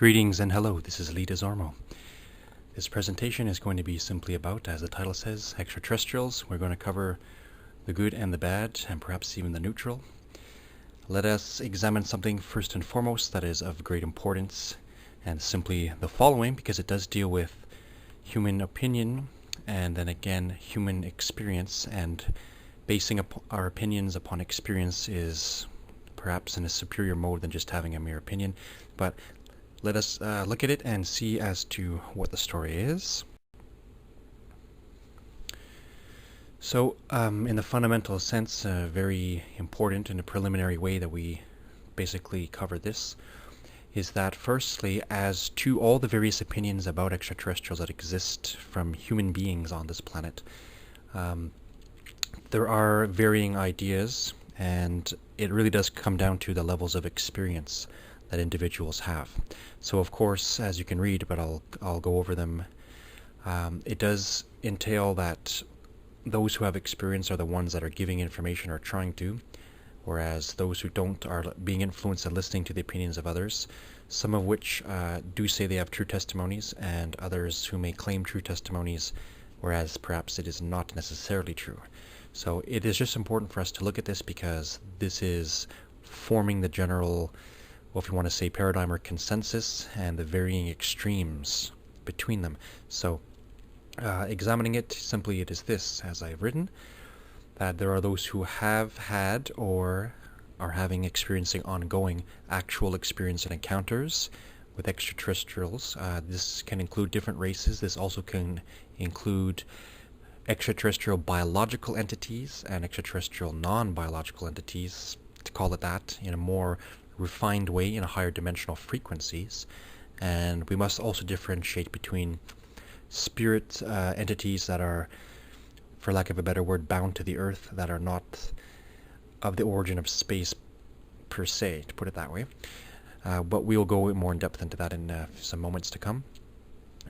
Greetings and hello, this is Lee DeZormo. This presentation is going to be simply about, as the title says, extraterrestrials. We're going to cover the good and the bad, and perhaps even the neutral. Let us examine something first and foremost that is of great importance, and simply the following, because it does deal with human opinion, and then again, human experience, and basing our opinions upon experience is perhaps in a superior mode than just having a mere opinion. But let us look at it and see as to what the story is. So, in the fundamental sense, very important in a preliminary way that we basically cover this, is that firstly, as to all the various opinions about extraterrestrials that exist from human beings on this planet, there are varying ideas, and it really does come down to the levels of experience that individuals have. So of course, as you can read, but I'll go over them, it does entail that those who have experience are the ones that are giving information or trying to, whereas those who don't are being influenced and listening to the opinions of others, some of which do say they have true testimonies, and others who may claim true testimonies, whereas perhaps it is not necessarily true. So it is just important for us to look at this because this is forming the general, well, if you want to say paradigm or consensus, and the varying extremes between them. So examining it, simply it is this, as I've written, that there are those who have had or are experiencing ongoing actual experience and encounters with extraterrestrials. This can include different races. This also can include extraterrestrial biological entities and extraterrestrial non-biological entities, to call it that, in a more refined way, in a higher dimensional frequencies. And we must also differentiate between spirit entities that are, for lack of a better word, bound to the earth, that are not of the origin of space per se, to put it that way. But we'll go more in depth into that in some moments to come.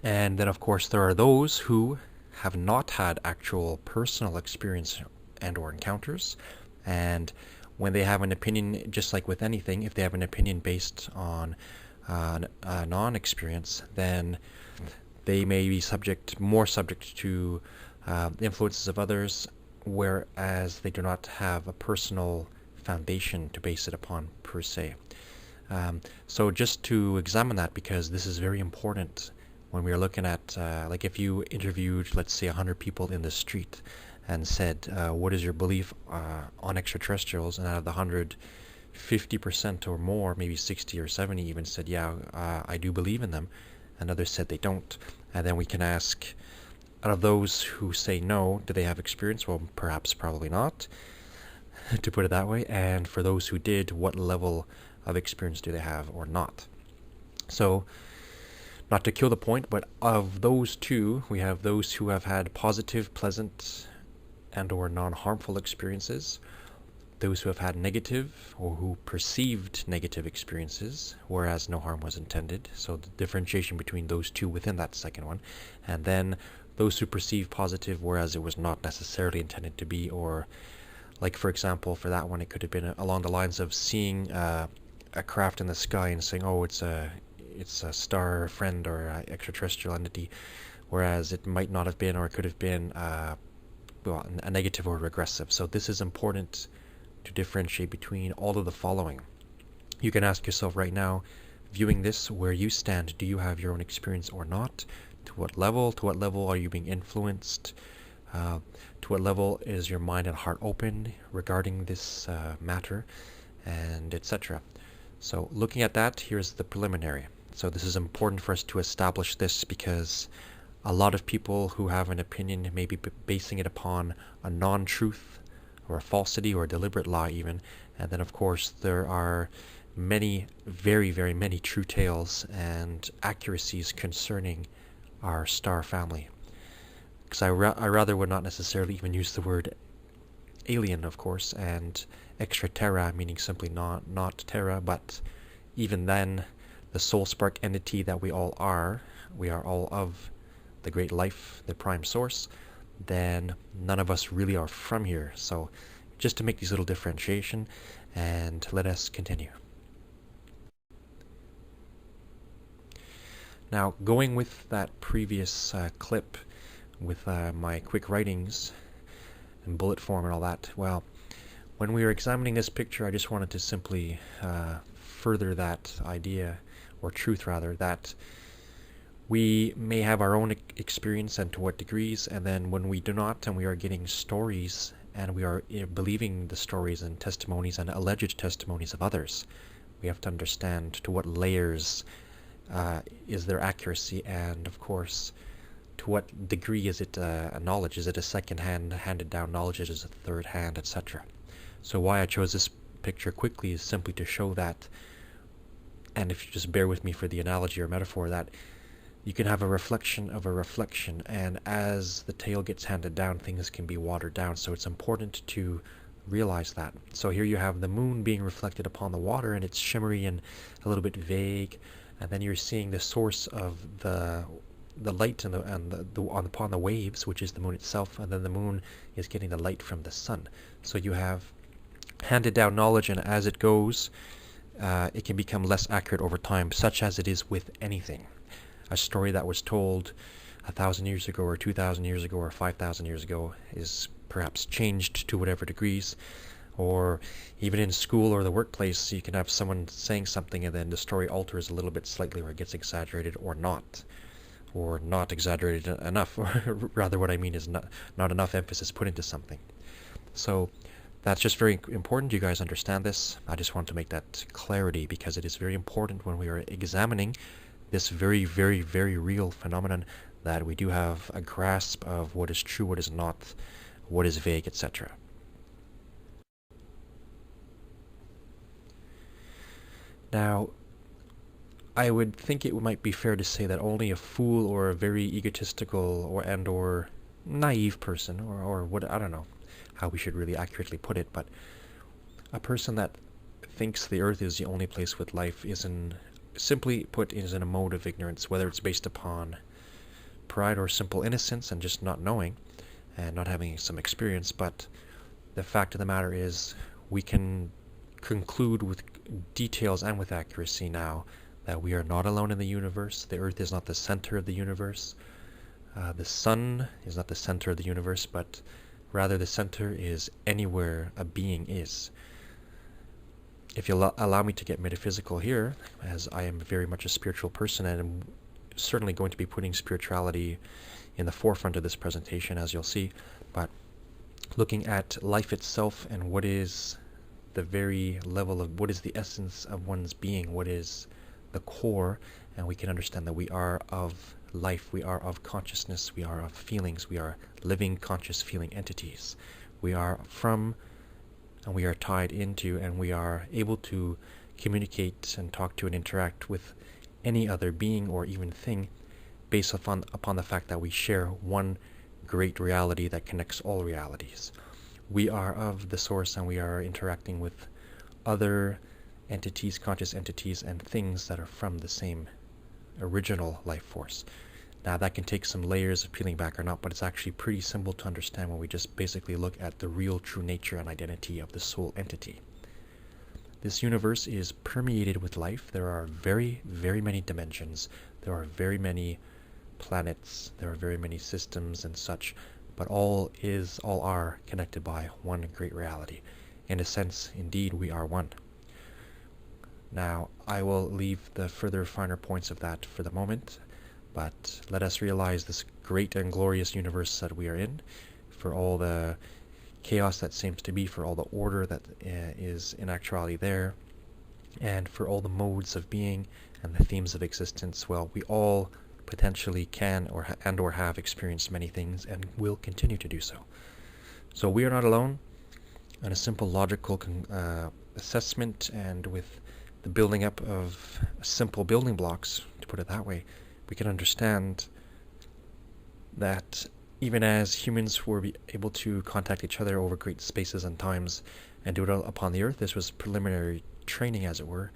And then of course there are those who have not had actual personal experience and or encounters, and when they have an opinion, just like with anything, if they have an opinion based on non-experience, then they may be more subject to influences of others, whereas they do not have a personal foundation to base it upon per se. So just to examine that, because this is very important when we are looking at, like if you interviewed, let's say, 100 people in the street and said, what is your belief on extraterrestrials? And out of the 100, 50% or more, maybe 60 or 70 even said, yeah, I do believe in them. And others said they don't. And then we can ask, out of those who say no, do they have experience? Well, perhaps, probably not, to put it that way. And for those who did, what level of experience do they have or not? So, not to kill the point, but of those two, we have those who have had positive, pleasant, and or non-harmful experiences, those who have had negative or who perceived negative experiences, whereas no harm was intended. So the differentiation between those two within that second one. And then those who perceive positive, whereas it was not necessarily intended to be, or like, for example, for that one, it could have been along the lines of seeing a craft in the sky and saying, oh, it's a star friend or an extraterrestrial entity, whereas it might not have been, or it could have been well, a negative or regressive. So this is important to differentiate between all of the following. You can ask yourself right now, viewing this, where you stand. Do you have your own experience or not? To what level? To what level are you being influenced? To what level is your mind and heart open regarding this matter, and etc. So looking at that, here's the preliminary. So this is important for us to establish this, because a lot of people who have an opinion may be basing it upon a non-truth or a falsity or a deliberate lie even. And then of course there are many, very, very many true tales and accuracies concerning our star family. Because I rather would not necessarily even use the word alien, of course, and extraterra meaning simply not terra, but even then, the soul spark entity that we all are all of the great life, the prime source, then none of us really are from here. So just to make these little differentiation, and let us continue. Now, going with that previous clip with my quick writings and bullet form and all that, well, when we were examining this picture, I just wanted to simply further that idea, or truth rather, that we may have our own experience and to what degrees, and then when we do not, and we are getting stories, and we are believing the stories and testimonies and alleged testimonies of others, we have to understand to what layers is their accuracy, and of course, to what degree is it a knowledge? Is it a second-hand, handed-down knowledge? Is it a third-hand, etc.? So why I chose this picture quickly is simply to show that, and if you just bear with me for the analogy or metaphor, that you can have a reflection of a reflection, and as the tale gets handed down, things can be watered down. So it's important to realize that. So here you have the moon being reflected upon the water, and it's shimmery and a little bit vague, and then you're seeing the source of the light upon the waves, which is the moon itself, and then the moon is getting the light from the sun. So you have handed down knowledge, and as it goes, it can become less accurate over time, such as it is with anything. A story that was told 1,000 years ago, or 2,000 years ago, or 5,000 years ago is perhaps changed to whatever degrees. Or even in school or the workplace, you can have someone saying something and then the story alters a little bit slightly, or it gets exaggerated or not exaggerated enough, or rather what I mean is not enough emphasis put into something. So that's just very important you guys understand this. I just want to make that clarity because it is very important when we are examining this very, very, very real phenomenon, that we do have a grasp of what is true, what is not, what is vague, etc. Now, I would think it might be fair to say that only a fool or a very egotistical or naive person, or what, I don't know how we should really accurately put it, but a person that thinks the earth is the only place with life simply put, is in a mode of ignorance, whether it's based upon pride or simple innocence and just not knowing and not having some experience. But the fact of the matter is, we can conclude with details and with accuracy now that we are not alone in the universe. The earth is not the center of the universe. The sun is not the center of the universe, but rather the center is anywhere a being is. If you'll allow me to get metaphysical here, as I am very much a spiritual person and am certainly going to be putting spirituality in the forefront of this presentation, as you'll see, but looking at life itself and what is the very level of, what is the essence of one's being, what is the core, and we can understand that we are of life, we are of consciousness, we are of feelings, we are living, conscious, feeling entities. We are from, and we are tied into, and we are able to communicate and talk to and interact with any other being or even thing based upon the fact that we share one great reality that connects all realities. We are of the source, and we are interacting with other entities, conscious entities, and things that are from the same original life force. Now that can take some layers of peeling back or not, but it's actually pretty simple to understand when we just basically look at the real true nature and identity of the soul entity. This universe is permeated with life. There are very, very many dimensions. There are very many planets. There are very many systems and such, but all are connected by one great reality. In a sense, indeed, we are one. Now, I will leave the further finer points of that for the moment, but let us realize this great and glorious universe that we are in, for all the chaos that seems to be, for all the order that is in actuality there, and for all the modes of being and the themes of existence. Well, we all potentially can or have experienced many things and will continue to do so. So we are not alone. And a simple logical assessment, and with the building up of simple building blocks, to put it that way, we can understand that even as humans were able to contact each other over great spaces and times and do it upon the earth, this was preliminary training, as it were,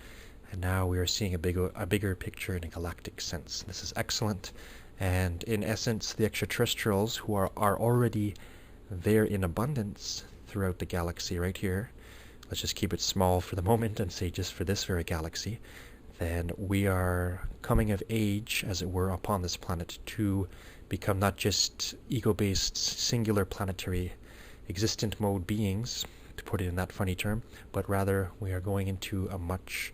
and now we are seeing a bigger picture in a galactic sense. This is excellent, and in essence, the extraterrestrials, who are already there in abundance throughout the galaxy right here, let's just keep it small for the moment and say just for this very galaxy, then we are coming of age, as it were, upon this planet to become not just ego-based, singular planetary existent mode beings, to put it in that funny term, but rather we are going into a much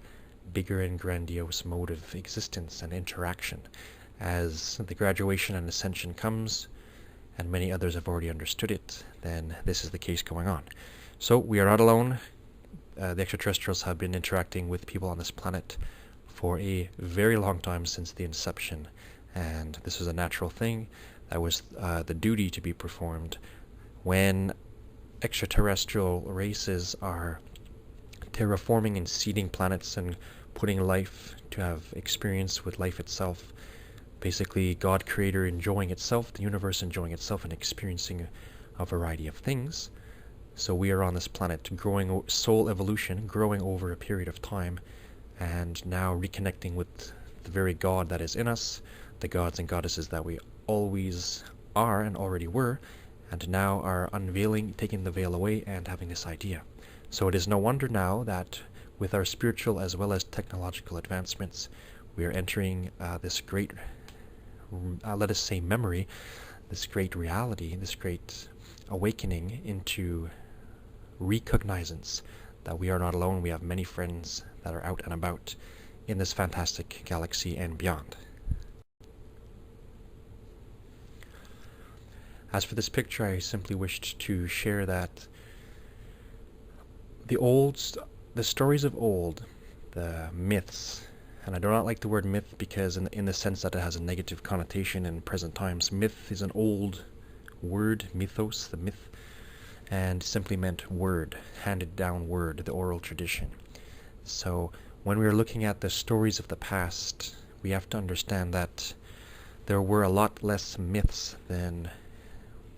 bigger and grandiose mode of existence and interaction. As the graduation and ascension comes, and many others have already understood it, then this is the case going on. So we are not alone. The extraterrestrials have been interacting with people on this planet for a very long time, since the inception, and this was a natural thing. That was the duty to be performed when extraterrestrial races are terraforming and seeding planets and putting life to have experience with life itself. Basically, God Creator enjoying itself, the universe enjoying itself, and experiencing a variety of things. So we are on this planet growing soul evolution, growing over a period of time, and now reconnecting with the very God that is in us, the gods and goddesses that we always are and already were, and now are unveiling, taking the veil away, and having this idea. So it is no wonder now that with our spiritual as well as technological advancements, we are entering this great, let us say, memory, this great reality, this great awakening into recognizance that we are not alone. We have many friends that are out and about in this fantastic galaxy and beyond. As for this picture, I simply wished to share that the stories of old, the myths, and I do not like the word myth because in the sense that it has a negative connotation in present times. Myth is an old word, mythos, the myth, and simply meant word, handed down word, the oral tradition. So when we are looking at the stories of the past, we have to understand that there were a lot less myths than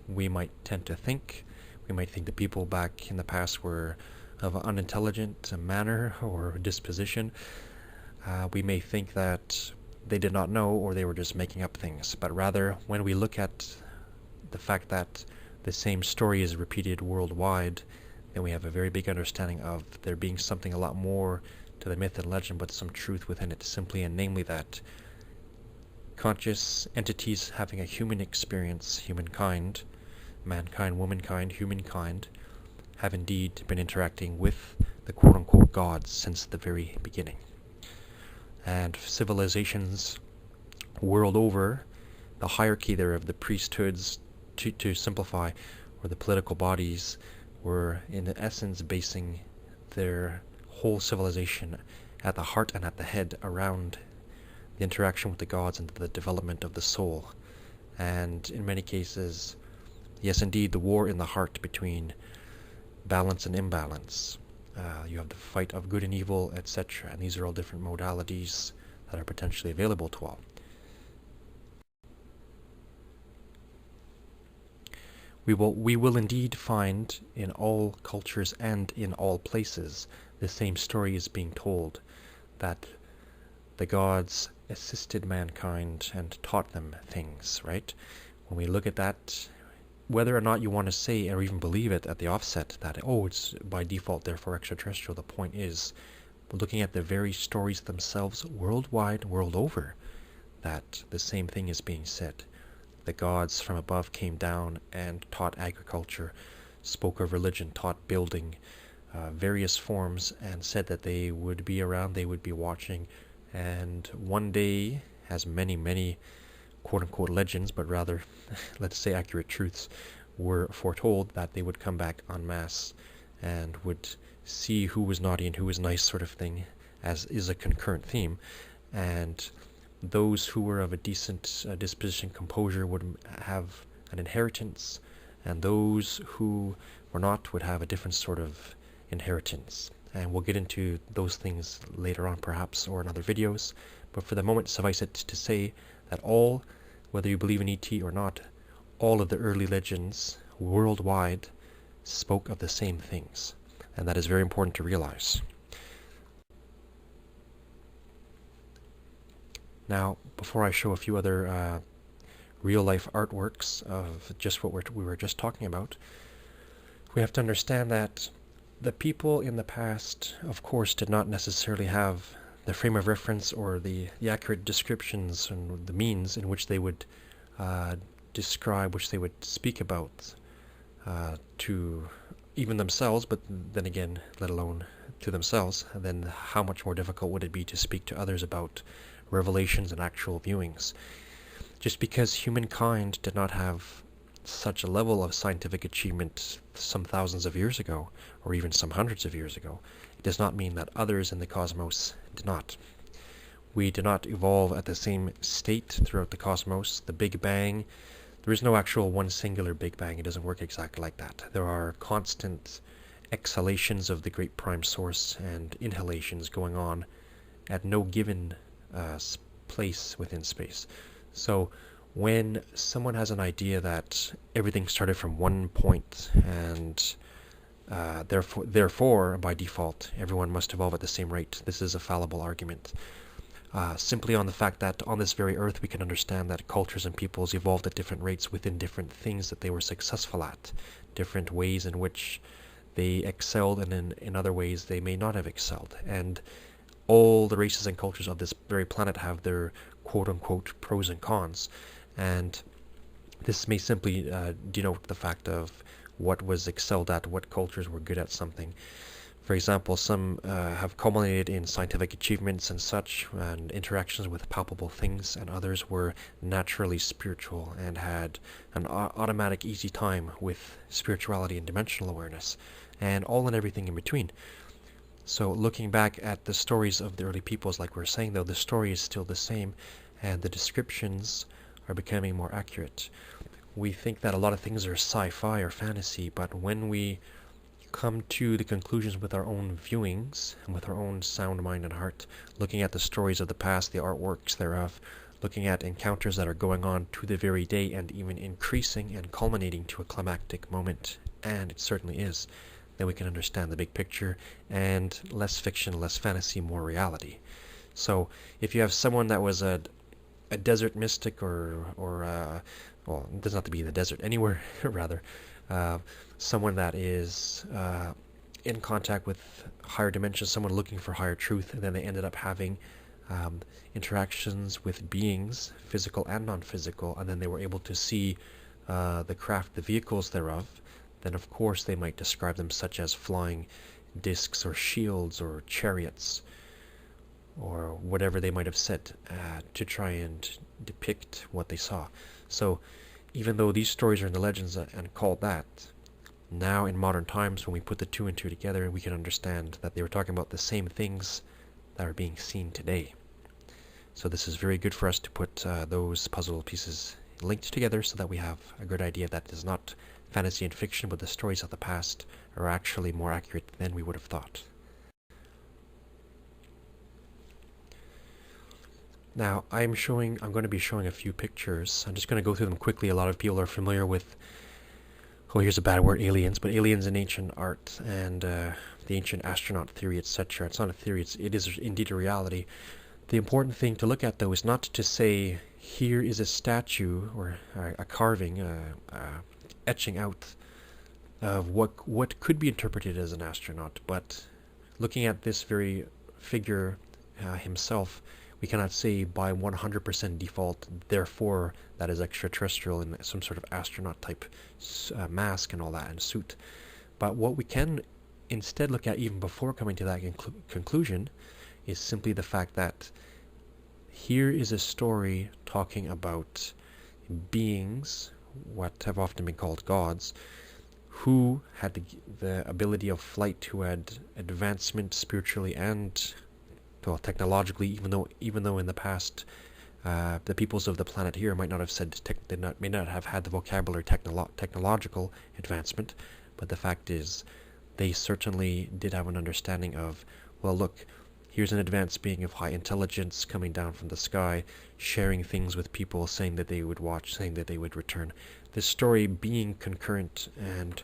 we might tend to think. We might think the people back in the past were of an unintelligent manner or disposition. We may think that they did not know, or they were just making up things. But rather, when we look at the fact that the same story is repeated worldwide, then we have a very big understanding of there being something a lot more to the myth and legend, but some truth within it, simply and namely that conscious entities having a human experience, humankind, mankind, womankind, humankind, have indeed been interacting with the quote-unquote gods since the very beginning. And civilizations world over, the hierarchy there of the priesthoods, to simplify, or the political bodies, were in essence basing their whole civilization at the heart and at the head around the interaction with the gods and the development of the soul. And in many cases, yes, indeed, the war in the heart between balance and imbalance. You have the fight of good and evil, etc. And these are all different modalities that are potentially available to all. We will indeed find in all cultures and in all places the same story is being told, that the gods assisted mankind and taught them things, right? When we look at that, whether or not you want to say or even believe it at the offset that, oh, it's by default therefore extraterrestrial, the point is, looking at the very stories themselves worldwide, world over, that the same thing is being said. The gods from above came down and taught agriculture, spoke of religion, taught building, various forms, and said that they would be around, they would be watching, and one day, as many, many quote-unquote legends, but rather, let's say accurate truths, were foretold, that they would come back en masse and would see who was naughty and who was nice, sort of thing, as is a concurrent theme. And those who were of a decent disposition, composure, would have an inheritance, and those who were not would have a different sort of inheritance. And we'll get into those things later on, perhaps, or in other videos. But for the moment, suffice it to say that all, whether you believe in ET or not, all of the early legends worldwide spoke of the same things. And that is very important to realize. Now, before I show a few other real-life artworks of just what we were just talking about, we have to understand that the people in the past, of course, did not necessarily have the frame of reference or the accurate descriptions and the means in which they would describe, which they would speak about to even themselves, but then again, let alone to themselves, then how much more difficult would it be to speak to others about revelations and actual viewings? Just because humankind did not have such a level of scientific achievement some thousands of years ago, or even some hundreds of years ago, it does not mean that others in the cosmos did not. We did not evolve at the same state throughout the cosmos. The Big Bang, there is no actual one singular Big Bang. It doesn't work exactly like that. There are constant exhalations of the great prime source and inhalations going on at no given place within space. So when someone has an idea that everything started from one point and therefore, by default, everyone must evolve at the same rate, this is a fallible argument. Simply on the fact that on this very earth we can understand that cultures and peoples evolved at different rates within different things that they were successful at, different ways in which they excelled, and in other ways they may not have excelled. And all the races and cultures of this very planet have their quote-unquote pros and cons. And this may simply denote the fact of what was excelled at, what cultures were good at something. For example, some have culminated in scientific achievements and such, and interactions with palpable things, and others were naturally spiritual and had an automatic easy time with spirituality and dimensional awareness, and all and everything in between. So looking back at the stories of the early peoples, like we were saying, though, the story is still the same, and the descriptions are becoming more accurate. We think that a lot of things are sci-fi or fantasy, but when we come to the conclusions with our own viewings and with our own sound mind and heart, looking at the stories of the past, the artworks thereof, looking at encounters that are going on to the very day and even increasing and culminating to a climactic moment, and it certainly is, then we can understand the big picture, and less fiction, less fantasy, more reality. So if you have someone that was a desert mystic or well, it doesn't have to be in the desert, anywhere rather, someone that is in contact with higher dimensions, someone looking for higher truth, and then they ended up having interactions with beings, physical and non-physical, and then they were able to see the craft, the vehicles thereof, then of course they might describe them such as flying discs or shields or chariots, or whatever they might have said to try and depict what they saw. So even though these stories are in the legends and called that, now in modern times when we put the two and two together, we can understand that they were talking about the same things that are being seen today. So this is very good for us to put those puzzle pieces linked together so that we have a good idea that it is not fantasy and fiction, but the stories of the past are actually more accurate than we would have thought. Now, I'm going to be showing a few pictures. I'm just going to go through them quickly. A lot of people are familiar with, oh, here's a bad word, aliens, but aliens in ancient art and the ancient astronaut theory, etc. It's not a theory, it is indeed a reality. The important thing to look at, though, is not to say, here is a statue or a carving, etching out of what could be interpreted as an astronaut, but looking at this very figure himself, we cannot say by 100% default, therefore, that is extraterrestrial in some sort of astronaut type mask and all that and suit. But what we can instead look at even before coming to that conclusion is simply the fact that here is a story talking about beings, what have often been called gods, who had the ability of flight, who had advancement spiritually and, well, technologically, even though in the past the peoples of the planet here might not have said may not have had the vocabulary technological advancement, but the fact is they certainly did have an understanding of, well, look, here's an advanced being of high intelligence coming down from the sky, sharing things with people, saying that they would watch, saying that they would return. This story being concurrent and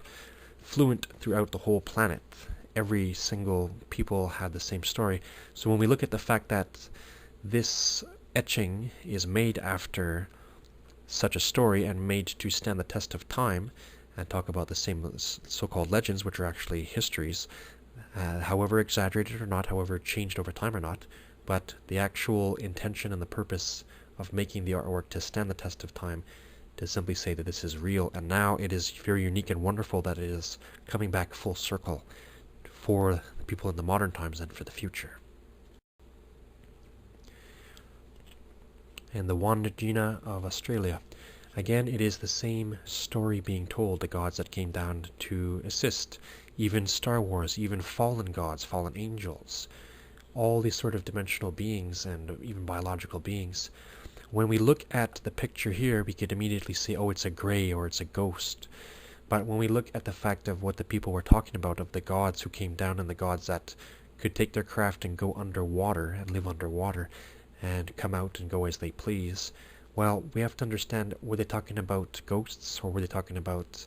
fluent throughout the whole planet. Every single people had the same story. So when we look at the fact that this etching is made after such a story and made to stand the test of time and talk about the same so-called legends, which are actually histories, however exaggerated or not, however changed over time or not, but the actual intention and the purpose of making the artwork to stand the test of time, to simply say that this is real, and now it is very unique and wonderful that it is coming back full circle for the people in the modern times and for the future. And the Wandjina of Australia. Again, it is the same story being told, the gods that came down to assist. Even Star Wars, even fallen gods, fallen angels, all these sort of dimensional beings and even biological beings. When we look at the picture here, we could immediately say, oh, it's a gray or it's a ghost. But when we look at the fact of what the people were talking about, of the gods who came down and the gods that could take their craft and go underwater and live underwater and come out and go as they please, well, we have to understand, were they talking about ghosts, or were they talking about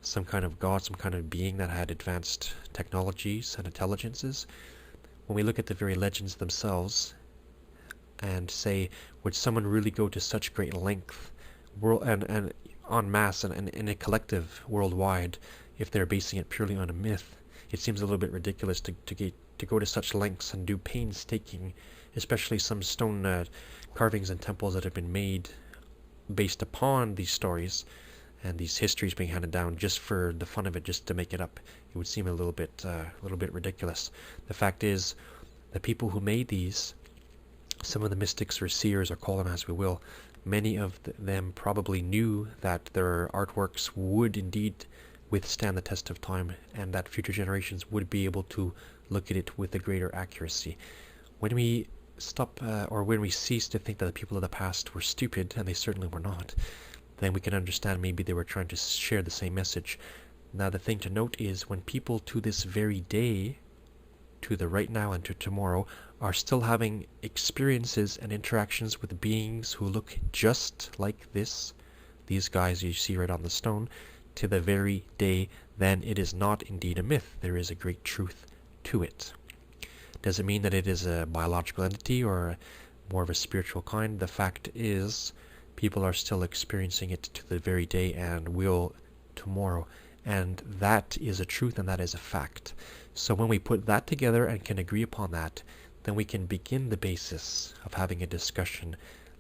some kind of god, some kind of being that had advanced technologies and intelligences? When we look at the very legends themselves and say, would someone really go to such great length and en masse and in a collective worldwide if they're basing it purely on a myth? It seems a little bit ridiculous to go to such lengths and do painstaking, especially some stone carvings and temples that have been made based upon these stories and these histories being handed down just for the fun of it, just to make it up. It would seem a little bit ridiculous. The fact is, the people who made these, some of the mystics or seers, or call them as we will, many of them probably knew that their artworks would indeed withstand the test of time, and that future generations would be able to look at it with a greater accuracy. When we stop, or when we cease to think that the people of the past were stupid, and they certainly were not, then we can understand maybe they were trying to share the same message. Now, the thing to note is, when people to this very day, to the right now and to tomorrow, are still having experiences and interactions with beings who look just like these guys you see right on the stone, to the very day, then it is not indeed a myth. There is a great truth to it. Does it mean that it is a biological entity or more of a spiritual kind? The fact is, people are still experiencing it to the very day and will tomorrow. And that is a truth, and that is a fact. So when we put that together and can agree upon that, then we can begin the basis of having a discussion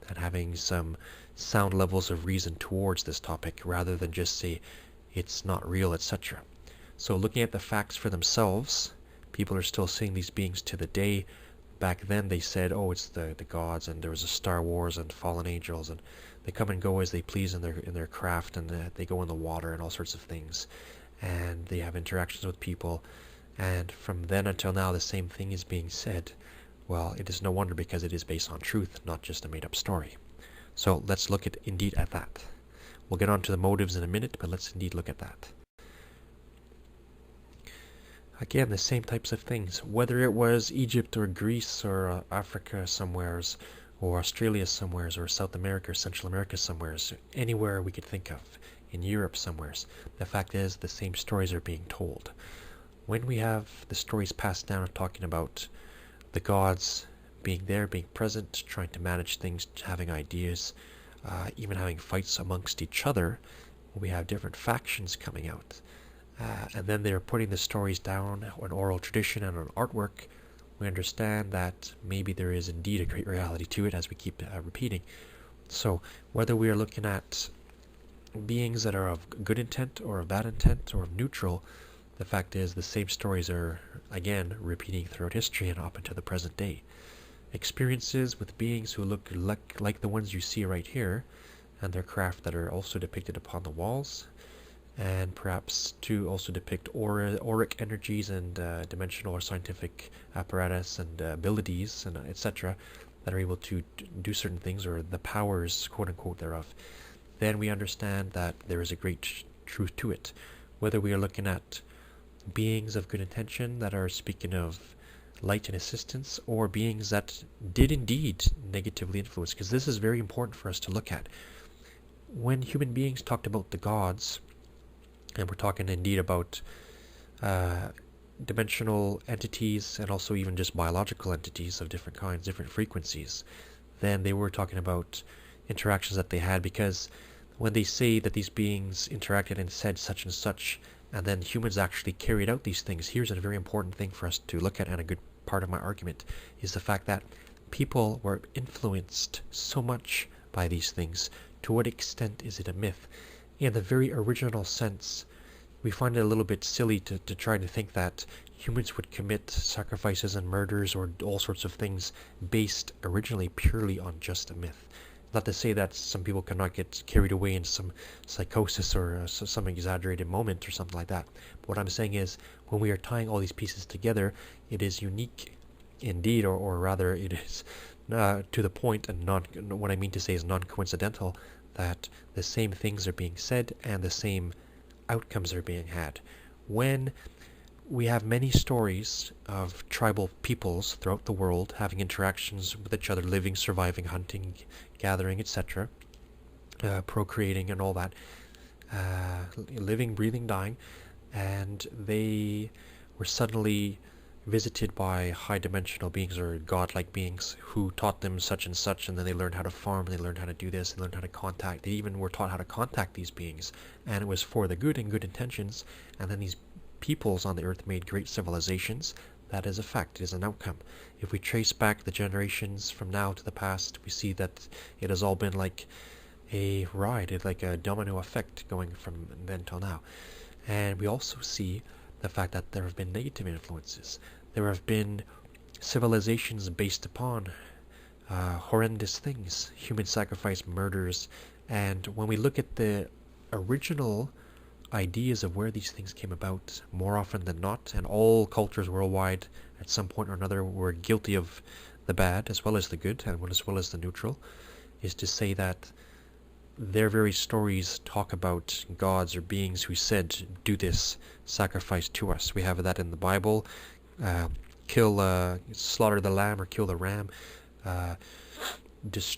and having some sound levels of reason towards this topic, rather than just say it's not real, etc. So looking at the facts for themselves, people are still seeing these beings to the day. Back then they said, oh, it's the gods, and there was a Star Wars and fallen angels, and they come and go as they please in their craft, and they go in the water and all sorts of things, and they have interactions with people. And from then until now, the same thing is being said. Well, it is no wonder, because it is based on truth, not just a made-up story. So let's look indeed at that. We'll get on to the motives in a minute, but let's indeed look at that. Again, the same types of things. Whether it was Egypt or Greece or Africa somewheres, or Australia somewheres, or South America or Central America somewheres, anywhere we could think of, in Europe somewheres, the fact is the same stories are being told. When we have the stories passed down talking about the gods being there, being present, trying to manage things, having ideas, even having fights amongst each other, we have different factions coming out. And then they're putting the stories down on oral tradition and on artwork. We understand that maybe there is indeed a great reality to it, as we keep repeating. So whether we are looking at beings that are of good intent or of bad intent or of neutral, the fact is the same stories are, again, repeating throughout history and up until the present day. Experiences with beings who look like the ones you see right here, and their craft that are also depicted upon the walls, and perhaps to also depict auric energies and dimensional or scientific apparatus and abilities and etc. that are able to do certain things, or the powers, quote-unquote, thereof. Then we understand that there is a great truth to it. Whether we are looking at beings of good intention that are speaking of light and assistance, or beings that did indeed negatively influence, because this is very important for us to look at. When human beings talked about the gods, and we're talking indeed about dimensional entities, and also even just biological entities of different kinds, different frequencies, then they were talking about interactions that they had, because when they say that these beings interacted and said such and such, and then humans actually carried out these things, here's a very important thing for us to look at, and a good part of my argument is the fact that people were influenced so much by these things. To what extent is it a myth? In the very original sense, we find it a little bit silly to try to think that humans would commit sacrifices and murders or all sorts of things based originally purely on just a myth. Not to say that some people cannot get carried away in some psychosis or some exaggerated moment or something like that. But what I'm saying is, when we are tying all these pieces together, it is unique indeed, or rather it is to the point, and what I mean to say is non-coincidental, that the same things are being said and the same outcomes are being had. When we have many stories of tribal peoples throughout the world having interactions with each other, living, surviving, hunting, gathering, etc., procreating and all that, living, breathing, dying, and they were suddenly visited by high-dimensional beings or godlike beings who taught them such and such, and then they learned how to farm, they learned how to do this, they learned how to contact, they even were taught how to contact these beings, and it was for the good and good intentions, and then these peoples on the earth made great civilizations. That is a fact, it is an outcome. If we trace back the generations from now to the past, we see that it has all been like a ride, it's like a domino effect going from then till now. And we also see the fact that there have been negative influences. There have been civilizations based upon horrendous things, human sacrifice, murders, and when we look at the original ideas of where these things came about, more often than not, and all cultures worldwide at some point or another were guilty of the bad as well as the good and as well as the neutral, is to say that their very stories talk about gods or beings who said, do this, sacrifice to us. We have that in the Bible, slaughter the lamb or kill the ram, this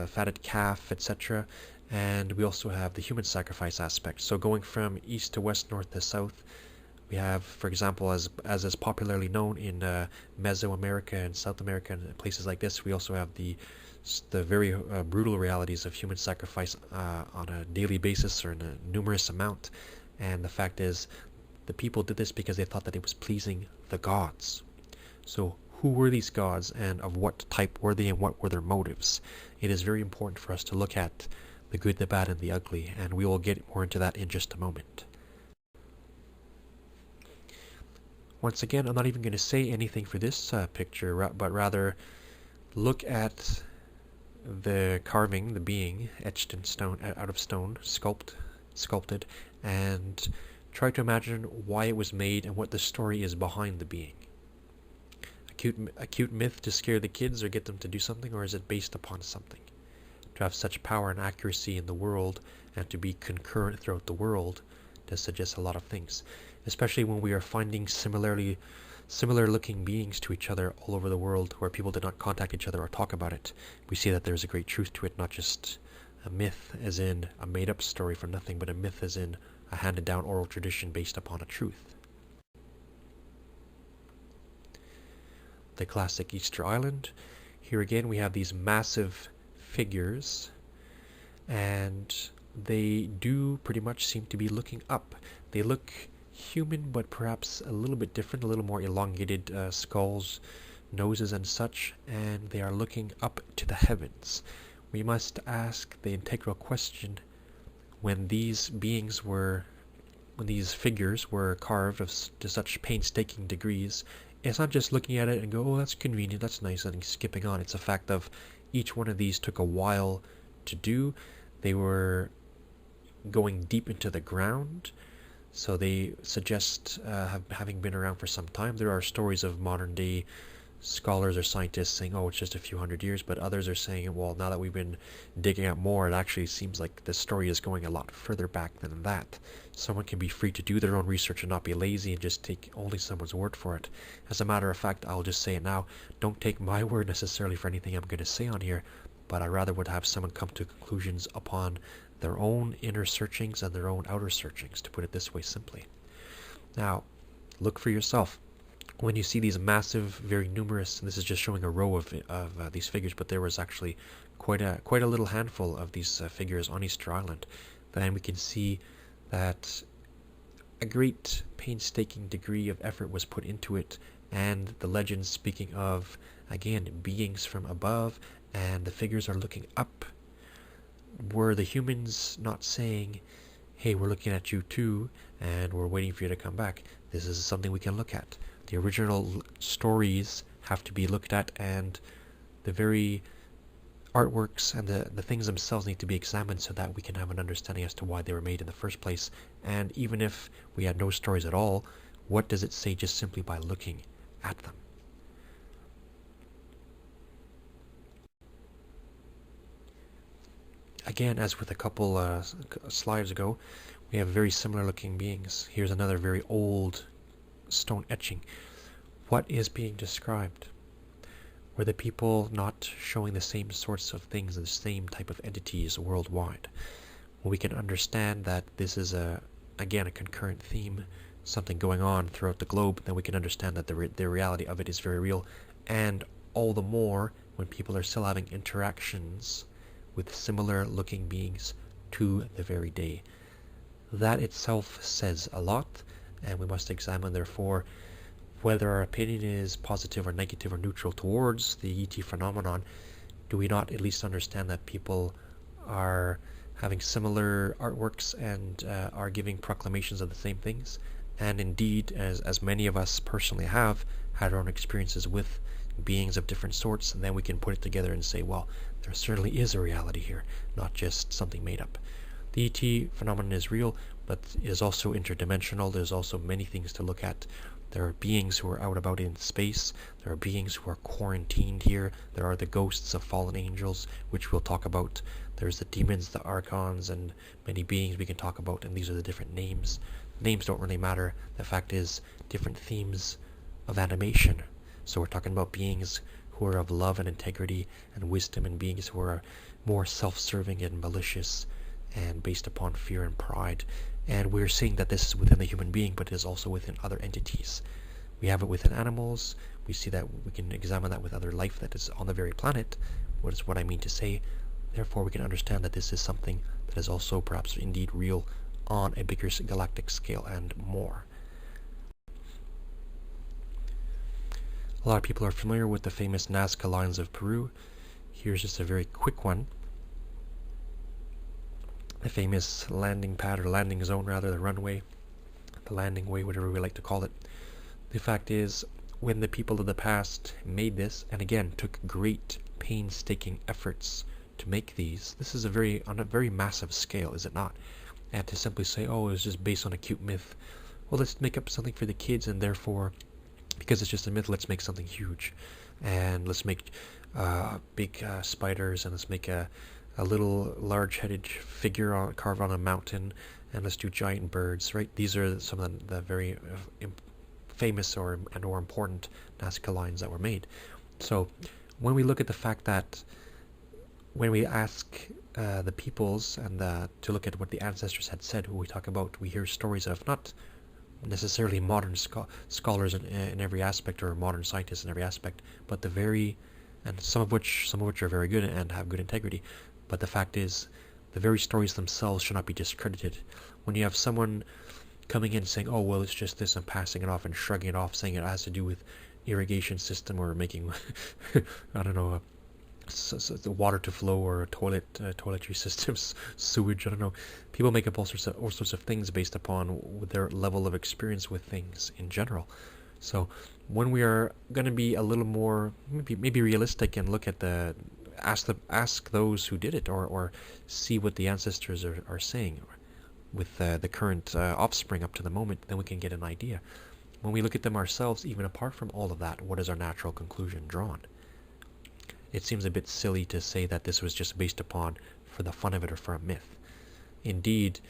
fatted calf, etc. And we also have the human sacrifice aspect. So going from east to west, north to south, we have, for example, as is popularly known in Mesoamerica and South America and places like this, we also have the very brutal realities of human sacrifice on a daily basis or in a numerous amount. And the fact is, the people did this because they thought that it was pleasing the gods. So who were these gods and of what type were they and what were their motives? It is very important for us to look at the good, the bad, and the ugly, and we will get more into that in just a moment. Once again, I'm not even going to say anything for this picture, but rather look at the carving, the being etched in stone, out of stone, sculpted, and try to imagine why it was made and what the story is behind the being. A cute myth to scare the kids or get them to do something, or is it based upon something? To have such power and accuracy in the world and to be concurrent throughout the world does suggest a lot of things, especially when we are finding similar looking beings to each other all over the world where people did not contact each other or talk about it. We see that there's a great truth to it, not just a myth as in a made up story from nothing, but a myth as in a handed down oral tradition based upon a truth. The classic Easter Island. Here again we have these massive figures, and they do pretty much seem to be looking up. They look human, but perhaps a little bit different, a little more elongated skulls, noses and such, and they are looking up to the heavens. We must ask the integral question, when these figures were carved to such painstaking degrees, it's not just looking at it and go, oh, that's convenient, that's nice, and skipping on. It's a fact of each one of these took a while to do. They were going deep into the ground, so they suggest having been around for some time. There are stories of modern day scholars or scientists saying, oh, it's just a few hundred years, but others are saying, well, now that we've been digging out more, it actually seems like the story is going a lot further back than that. Someone can be free to do their own research and not be lazy and just take only someone's word for it. As a matter of fact, I'll just say it now, don't take my word necessarily for anything I'm going to say on here, but I rather would have someone come to conclusions upon their own inner searchings and their own outer searchings, to put it this way simply. Now, look for yourself. When you see these massive, very numerous, and this is just showing a row of these figures, but there was actually quite a little handful of these figures on Easter Island, then we can see that a great painstaking degree of effort was put into it, and the legends speaking of, again, beings from above, and the figures are looking up. Were the humans not saying, hey, we're looking at you too, and we're waiting for you to come back? This is something we can look at. The original stories have to be looked at, and the very artworks and the things themselves need to be examined so that we can have an understanding as to why they were made in the first place. And even if we had no stories at all, what does it say just simply by looking at them? Again, as with a couple slides ago, we have very similar looking beings. Here's another very old stone etching. What is being described? Were the people not showing the same sorts of things, the same type of entities worldwide? Well, we can understand that this is again a concurrent theme, something going on throughout the globe. Then we can understand that the reality of it is very real, and all the more when people are still having interactions with similar looking beings to the very day. That itself says a lot, and we must examine therefore whether our opinion is positive or negative or neutral towards the ET phenomenon. Do we not at least understand that people are having similar artworks and are giving proclamations of the same things? And indeed, as many of us personally have had our own experiences with beings of different sorts, and then we can put it together and say, well, there certainly is a reality here, not just something made up. The ET phenomenon is real, but it is also interdimensional. There's also many things to look at. There are beings who are out about in space. There are beings who are quarantined here. There are the ghosts of fallen angels, which we'll talk about. There's the demons, the archons, and many beings we can talk about, and these are the different names. Names don't really matter. The fact is, different themes of animation. So we're talking about beings who are of love and integrity and wisdom, and beings who are more self-serving and malicious and based upon fear and pride. And we're seeing that this is within the human being, but it is also within other entities. We have it within animals. We see that we can examine that with other life that is on the very planet. What is what I mean to say? Therefore, we can understand that this is something that is also perhaps indeed real on a bigger galactic scale and more. A lot of people are familiar with the famous Nazca lines of Peru. Here's just a very quick one. The famous landing pad, or landing zone rather, the runway, the landing way, whatever we like to call it. The fact is, when the people of the past made this, and again took great painstaking efforts to make these, this is on a very massive scale, is it not? And to simply say, oh, it was just based on a cute myth, well, let's make up something for the kids, and therefore, because it's just a myth, let's make something huge, and let's make big spiders, and let's make a little large-headed figure carved on a mountain, and let's do giant birds, right? These are some of the very famous or important Nazca lines that were made. So when we look at the fact that when we ask the peoples and to look at what the ancestors had said, who we talk about, we hear stories of not necessarily modern scholars in every aspect, or modern scientists in every aspect, but and some of which are very good and have good integrity. But the fact is, the very stories themselves should not be discredited. When you have someone coming in saying, oh, well, it's just this, and passing it off and shrugging it off, saying it has to do with irrigation system or making, I don't know, the water to flow, or toiletry systems, sewage, I don't know. People make up all sorts of things based upon their level of experience with things in general. So when we are going to be a little more maybe realistic and look at ask those who did it, or see what the ancestors are saying with the current offspring up to the moment, then we can get an idea. When we look at them ourselves, even apart from all of that, what is our natural conclusion drawn? It seems a bit silly to say that this was just based upon for the fun of it or for a myth. Indeed,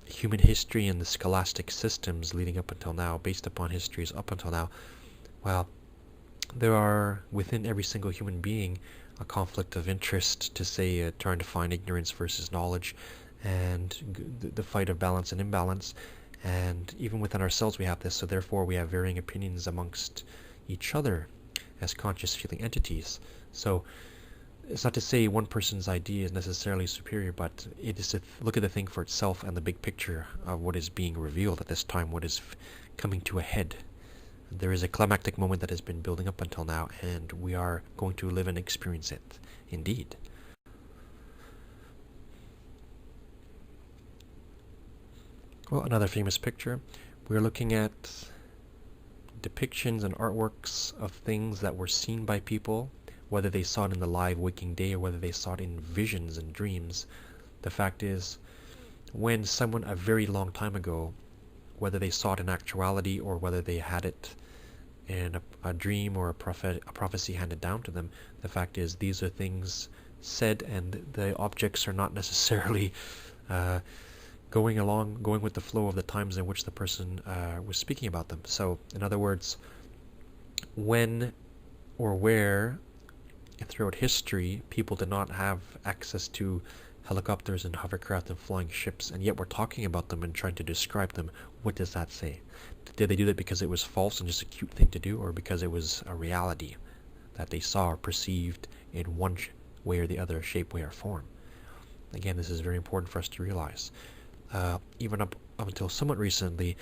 human history and the scholastic systems leading up until now, based upon histories up until now, well, there are within every single human being a conflict of interest, to say, trying to find ignorance versus knowledge, and the fight of balance and imbalance. And even within ourselves we have this, so therefore we have varying opinions amongst each other as conscious feeling entities. So it's not to say one person's idea is necessarily superior, but it is to look at the thing for itself and the big picture of what is being revealed at this time, what is coming to a head. There is a climactic moment that has been building up until now, and we are going to live and experience it. Indeed. Well, another famous picture. We're looking at depictions and artworks of things that were seen by people, whether they saw it in the live waking day or whether they saw it in visions and dreams. The fact is, when someone a very long time ago, whether they saw it in actuality or whether they had it in a dream or a prophecy handed down to them, the fact is these are things said, and the objects are not necessarily going with the flow of the times in which the person was speaking about them. So, in other words, when or where throughout history people did not have access to helicopters and hovercraft and flying ships, and yet we're talking about them and trying to describe them, what does that say? Did they do that because it was false and just a cute thing to do, or because it was a reality that they saw or perceived in one way or the other, shape, way, or form? Again, this is very important for us to realize. Even up until somewhat recently,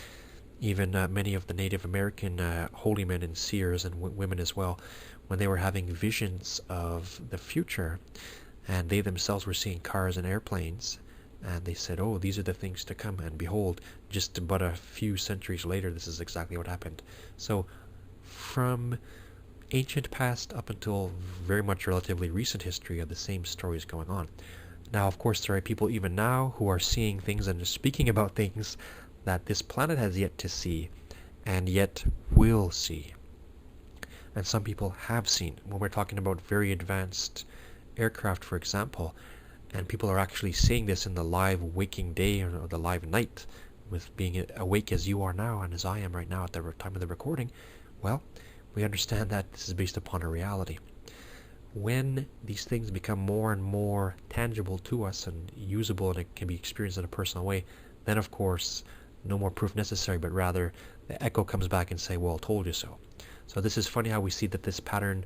even many of the Native American holy men and seers and women as well, when they were having visions of the future, and they themselves were seeing cars and airplanes, and they said, oh, these are the things to come, and behold, just but a few centuries later, this is exactly what happened. So, from ancient past up until very much relatively recent history, of the same stories going on. Now, of course, there are people even now who are seeing things and speaking about things that this planet has yet to see, and yet will see. And some people have seen. When we're talking about very advanced aircraft, for example, and people are actually seeing this in the live waking day or the live night, with being awake as you are now and as I am right now at the time of the recording, well, we understand that this is based upon a reality. When these things become more and more tangible to us and usable, and it can be experienced in a personal way, then of course no more proof necessary, but rather the echo comes back and say, well, told you so. So this is funny how we see that this pattern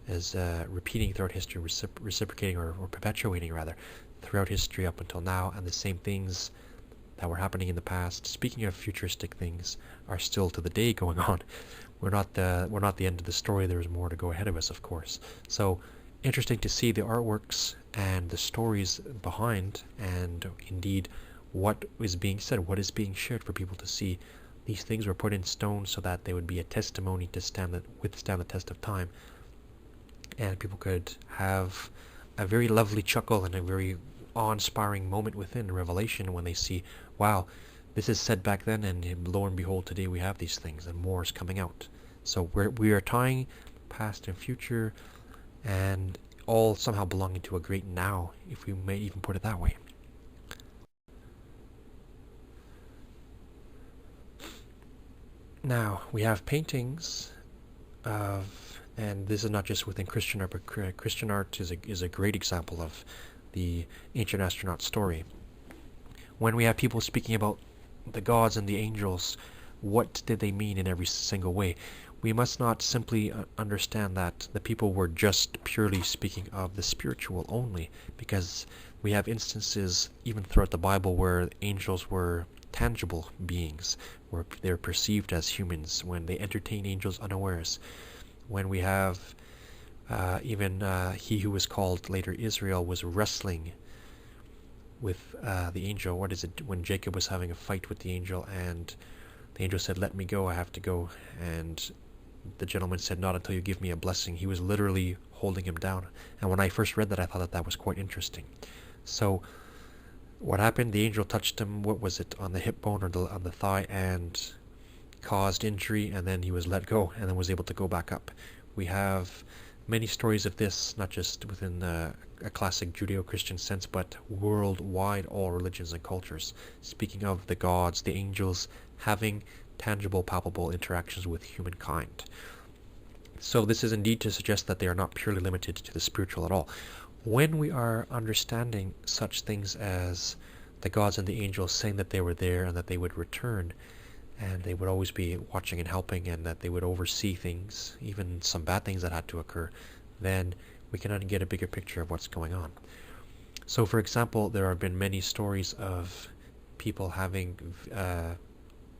is repeating throughout history, reciprocating or perpetuating rather throughout history up until now, and the same things that were happening in the past, speaking of futuristic things, are still to the day going on. We're not the end of the story. There's more to go ahead of us, of course. So interesting to see the artworks and the stories behind, and indeed what is being said, what is being shared for people to see. These things were put in stone so that they would be a testimony to withstand the test of time, and people could have a very lovely chuckle and a very awe-inspiring moment within revelation when they see, wow, this is said back then, and lo and behold, today we have these things, and more is coming out. So we are tying past and future, and all somehow belonging to a great now, if we may even put it that way. Now, we have paintings of, and this is not just within Christian art, but Christian art is a great example of the ancient astronaut story. When we have people speaking about the gods and the angels, what did they mean in every single way? We must not simply understand that the people were just purely speaking of the spiritual only, because we have instances even throughout the Bible where angels were tangible beings, where they're perceived as humans, when they entertain angels unawares. When we have even he who was called later Israel was wrestling with the angel. What is it? When Jacob was having a fight with the angel, and the angel said, let me go, I have to go. And the gentleman said, not until you give me a blessing. He was literally holding him down. And when I first read that, I thought that that was quite interesting. So what happened? The angel touched him, what was it, on the hip bone or on the thigh, and caused injury, and then he was let go and then was able to go back up. We have many stories of this, not just within a classic Judeo-Christian sense, but worldwide, all religions and cultures, speaking of the gods, the angels, having tangible, palpable interactions with humankind. So this is indeed to suggest that they are not purely limited to the spiritual at all. When we are understanding such things as the gods and the angels saying that they were there and that they would return, and they would always be watching and helping, and that they would oversee things, even some bad things that had to occur, then we can get a bigger picture of what's going on. So, for example, there have been many stories of people having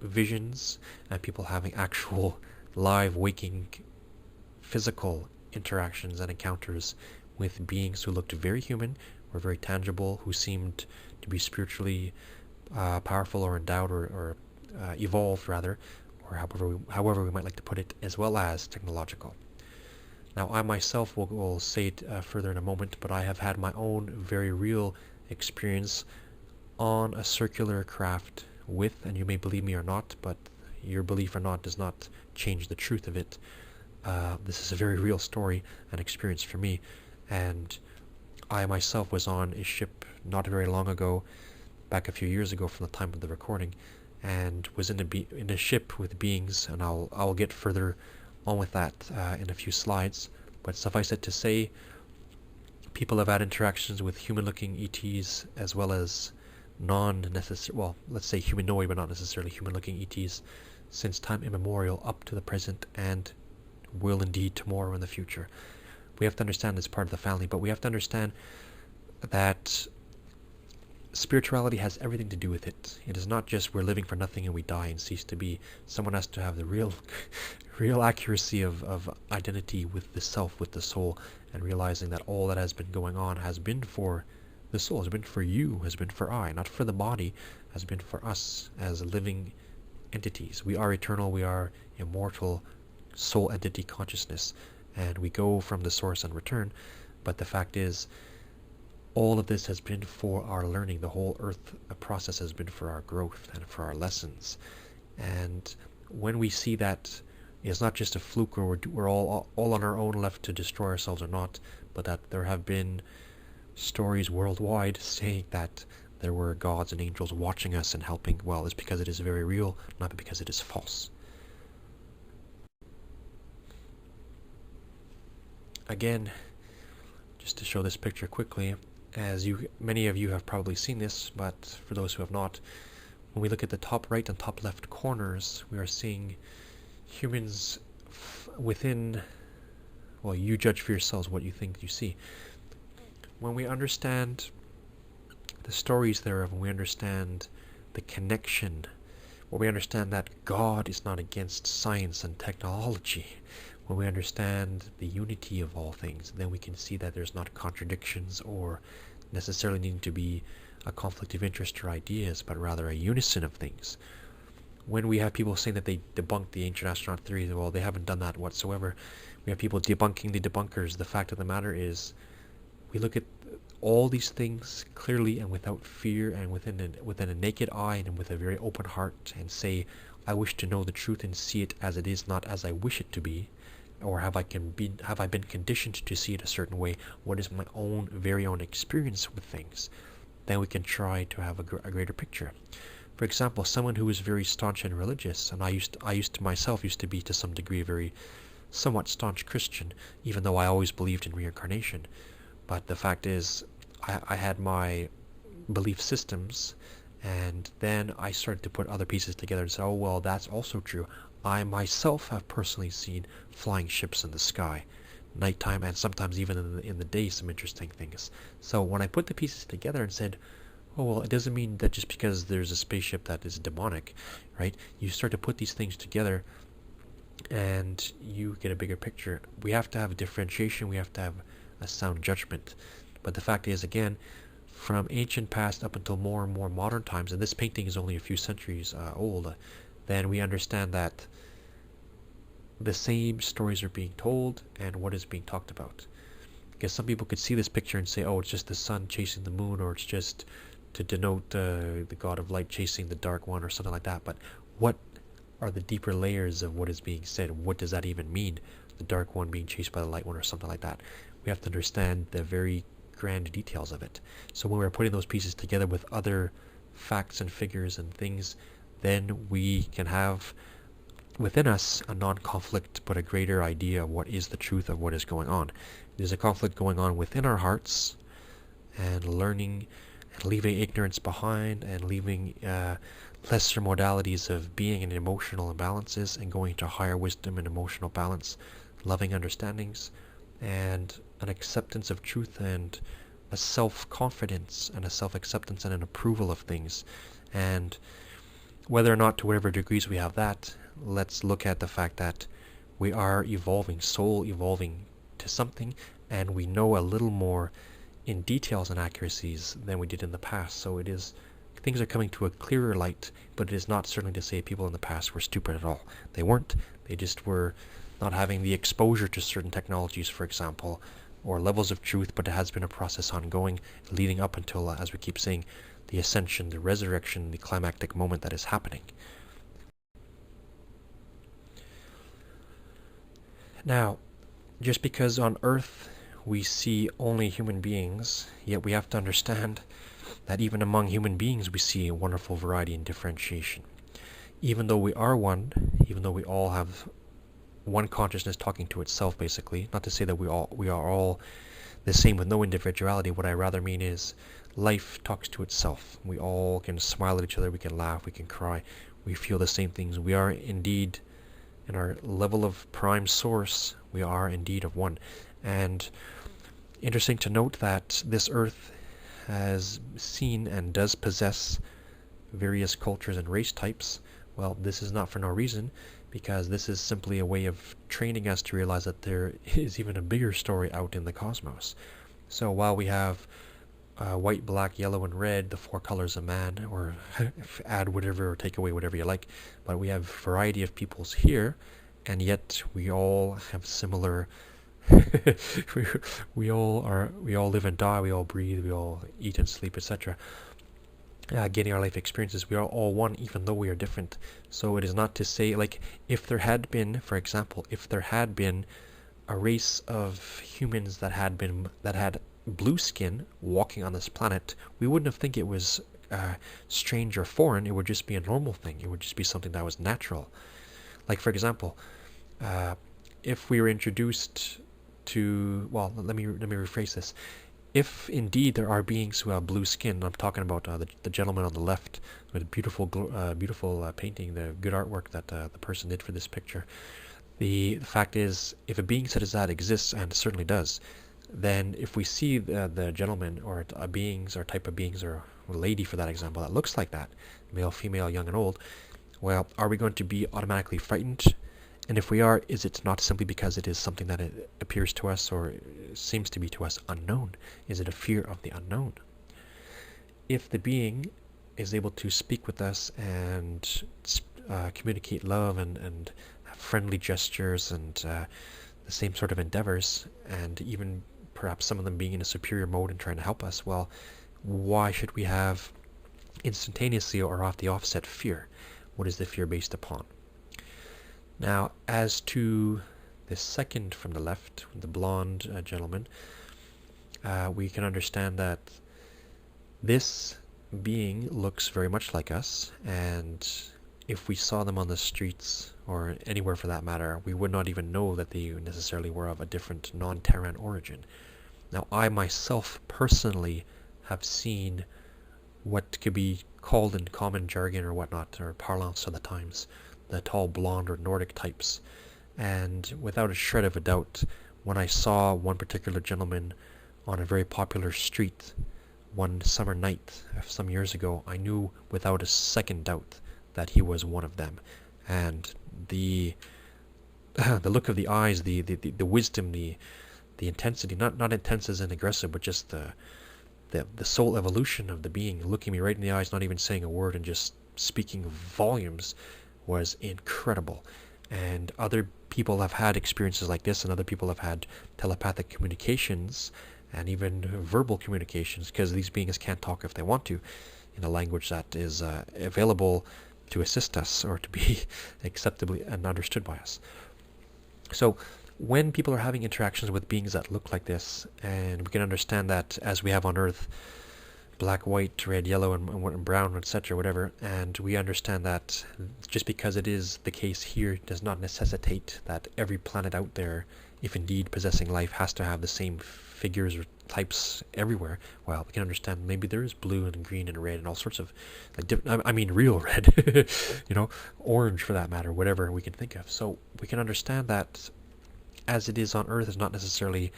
visions, and people having actual live, waking, physical interactions and encounters with beings who looked very human, were very tangible, who seemed to be spiritually powerful or endowed or evolved rather, or however we might like to put it, as well as technological. Now, I myself will say it further in a moment, but I have had my own very real experience on a circular craft with, and you may believe me or not, but your belief or not does not change the truth of it. This is a very real story and experience for me, and I myself was on a ship not very long ago, back a few years ago from the time of the recording, and was in a ship with beings, and I'll get further on with that in a few slides. But suffice it to say, people have had interactions with human-looking ETs as well as non-necessary, well, let's say humanoid, but not necessarily human-looking ETs, since time immemorial up to the present, and will indeed tomorrow in the future. We have to understand it's part of the family, but we have to understand that spirituality has everything to do with it. It is not just we're living for nothing and we die and cease to be. Someone has to have the real accuracy of identity with the self, with the soul, and realizing that all that has been going on has been for the soul, has been for you, has been for I, not for the body, has been for us as living entities. We are eternal, we are immortal, soul entity consciousness, and we go from the source and return. But the fact is, all of this has been for our learning. The whole earth process has been for our growth and for our lessons. And when we see that it's not just a fluke or we're all on our own left to destroy ourselves or not, but that there have been stories worldwide saying that there were gods and angels watching us and helping, well, it's because it is very real, not because it is false. Again, just to show this picture quickly, as many of you have probably seen this, but for those who have not, when we look at the top right and top left corners, we are seeing humans within, well, you judge for yourselves what you think you see. When we understand the stories thereof, when we understand the connection, when we understand that God is not against science and technology, when we understand the unity of all things, then we can see that there's not contradictions or necessarily needing to be a conflict of interest or ideas, but rather a unison of things. When we have people saying that they debunked the ancient astronaut theory, well, they haven't done that whatsoever. We have people debunking the debunkers. The fact of the matter is, we look at all these things clearly and without fear and within a naked eye and with a very open heart, and say, I wish to know the truth and see it as it is, not as I wish it to be. Or have I been conditioned to see it a certain way? What is my own very own experience with things? Then we can try to have a greater picture. For example, someone who is very staunch and religious, and I used to be to some degree a very somewhat staunch Christian, even though I always believed in reincarnation. But the fact is, I had my belief systems, and then I started to put other pieces together and say, oh well, that's also true. I myself have personally seen flying ships in the sky, nighttime, and sometimes even in the day, some interesting things. So when I put the pieces together and said, oh well, it doesn't mean that just because there's a spaceship that is demonic, right? You start to put these things together and you get a bigger picture. We have to have a differentiation, we have to have a sound judgment. But the fact is, again, from ancient past up until more and more modern times, and this painting is only a few centuries old, then we understand that the same stories are being told and what is being talked about. Because some people could see this picture and say, oh, it's just the sun chasing the moon, or it's just to denote the god of light chasing the dark one, or something like that. But what are the deeper layers of what is being said? What does that even mean? The dark one being chased by the light one, or something like that. We have to understand the very grand details of it. So when we're putting those pieces together with other facts and figures and things, then we can have within us a non-conflict but a greater idea of what is the truth of what is going on. There's a conflict going on within our hearts, and learning and leaving ignorance behind, and leaving lesser modalities of being and emotional imbalances, and going to higher wisdom and emotional balance, loving understandings, and an acceptance of truth, and a self-confidence and a self-acceptance and an approval of things. And whether or not to whatever degrees we have that, let's look at the fact that We are evolving, soul evolving to something, and we know a little more in details and accuracies than we did in the past. So it is, things are coming to a clearer light, but it is not certainly to say people in the past were stupid at all. They weren't. They just were not having the exposure to certain technologies, for example, or levels of truth, but it has been a process ongoing, leading up until, as we keep saying, the ascension, the resurrection, the climactic moment that is happening. Now, just because on Earth we see only human beings, yet we have to understand that even among human beings we see a wonderful variety and differentiation. Even though we are one, even though we all have one consciousness talking to itself, basically, not to say that we are all the same with no individuality. What I rather mean is life talks to itself. We all can smile at each other, we can laugh, we can cry, we feel the same things. We are indeed, in our level of prime source, we are indeed of one. And interesting to note that this Earth has seen and does possess various cultures and race types. Well, this is not for no reason, because this is simply a way of training us to realize that there is even a bigger story out in the cosmos. So while we have white, black, yellow, and red, the four colors of man, or add whatever or take away whatever you like, but we have variety of peoples here, and yet we all have similar we all live and die, we all breathe, we all eat and sleep, etc. Getting our life experiences, we are all one, even though we are different. So it is not to say, like, if there had been, for example, if there had been a race of humans that had blue skin walking on this planet, we wouldn't have think it was strange or foreign. It would just be a normal thing. It would just be something that was natural. Like, for example, if we were introduced to, well, let me rephrase this. If indeed there are beings who have blue skin, I'm talking about the gentleman on the left with a beautiful painting, the good artwork that the person did for this picture. The fact is, if a being such as that exists, and it certainly does, then if we see the gentleman or beings or type of beings or a lady, for that example, that looks like that, male, female, young and old, well, are we going to be automatically frightened? And if we are, is it not simply because it is something that it appears to us or seems to be to us unknown? Is it a fear of the unknown? If the being is able to speak with us and communicate love and have friendly gestures and the same sort of endeavors, and even perhaps some of them being in a superior mode and trying to help us, well, why should we have instantaneously or off the offset fear? What is the fear based upon? Now, as to the second from the left, the blonde gentleman, we can understand that this being looks very much like us, and if we saw them on the streets, or anywhere for that matter, we would not even know that they necessarily were of a different non-Terran origin. Now, I myself personally have seen what could be called in common jargon or whatnot, or parlance of the times, the tall blonde or Nordic types. And without a shred of a doubt, when I saw one particular gentleman on a very popular street one summer night some years ago, I knew without a second doubt that he was one of them. And the look of the eyes, the wisdom, the intensity, not intense as in aggressive, but just the soul evolution of the being looking me right in the eyes, not even saying a word and just speaking volumes, was incredible. And other people have had experiences like this, and other people have had telepathic communications and even verbal communications, because these beings can't talk if they want to in a language that is available to assist us or to be acceptably and understood by us. So when people are having interactions with beings that look like this, and we can understand that as we have on Earth, black, white, red, yellow, and brown, etc., whatever, and we understand that just because it is the case here does not necessitate that every planet out there, if indeed possessing life, has to have the same figures or types everywhere. Well, we can understand maybe there is blue and green and red and all sorts of, like, I mean real red, orange for that matter, whatever we can think of. So we can understand that as it is on Earth is not necessarily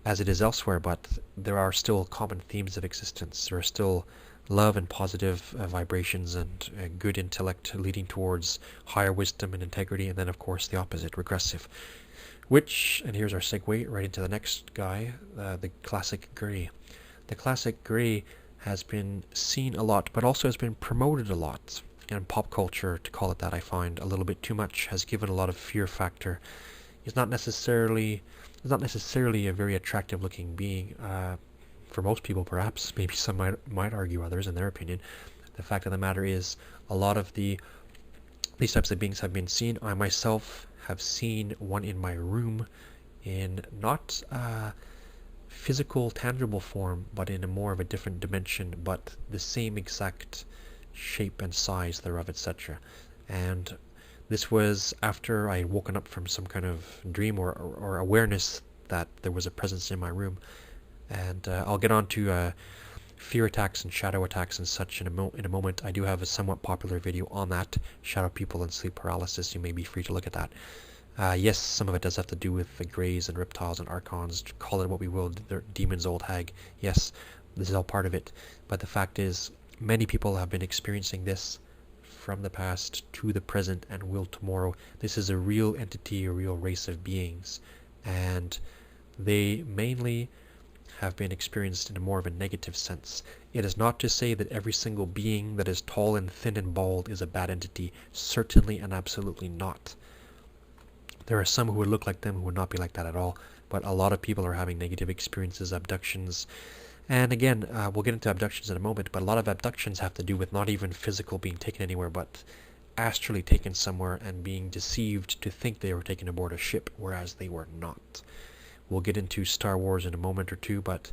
as it is elsewhere, but there are still common themes of existence. There are still love and positive vibrations and good intellect leading towards higher wisdom and integrity, and then of course the opposite, regressive, which, and here's our segue right into the next guy, the classic gray. The classic gray has been seen a lot, but also has been promoted a lot. And pop culture, to call it that, I find a little bit too much, has given a lot of fear factor. He's not necessarily a very attractive looking being, for most people perhaps. Maybe some might argue others in their opinion. The fact of the matter is, a lot of these types of beings have been seen. I myself have seen one in my room in not physical, tangible form, but in a more of a different dimension, but the same exact shape and size thereof, etc. And this was after I had woken up from some kind of dream or awareness that there was a presence in my room. And I'll get on to fear attacks and shadow attacks and such in a moment. I do have a somewhat popular video on that, shadow people and sleep paralysis. You may be free to look at that. Yes, some of it does have to do with the greys and reptiles and archons, call it what we will, demons, old hag. Yes, this is all part of it. But the fact is, many people have been experiencing this from the past to the present and will tomorrow. This is a real entity, a real race of beings, and they mainly have been experienced in a more of a negative sense. It is not to say that every single being that is tall and thin and bald is a bad entity. Certainly and absolutely not. There are some who would look like them who would not be like that at all, but a lot of people are having negative experiences, abductions. And again, we'll get into abductions in a moment, but a lot of abductions have to do with not even physical being taken anywhere, but astrally taken somewhere and being deceived to think they were taken aboard a ship, whereas they were not. We'll get into Star Wars in a moment or two, but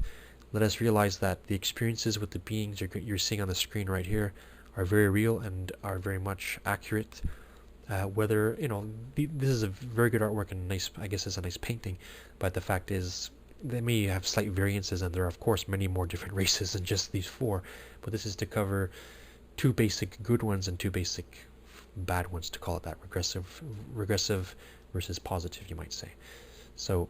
let us realize that the experiences with the beings you're seeing on the screen right here are very real and are very much accurate. Whether, this is a very good artwork and nice, I guess it's a nice painting, but the fact is, they may have slight variances, and there are of course many more different races than just these four, but this is to cover two basic good ones and two basic bad ones, to call it that, regressive versus positive, you might say. So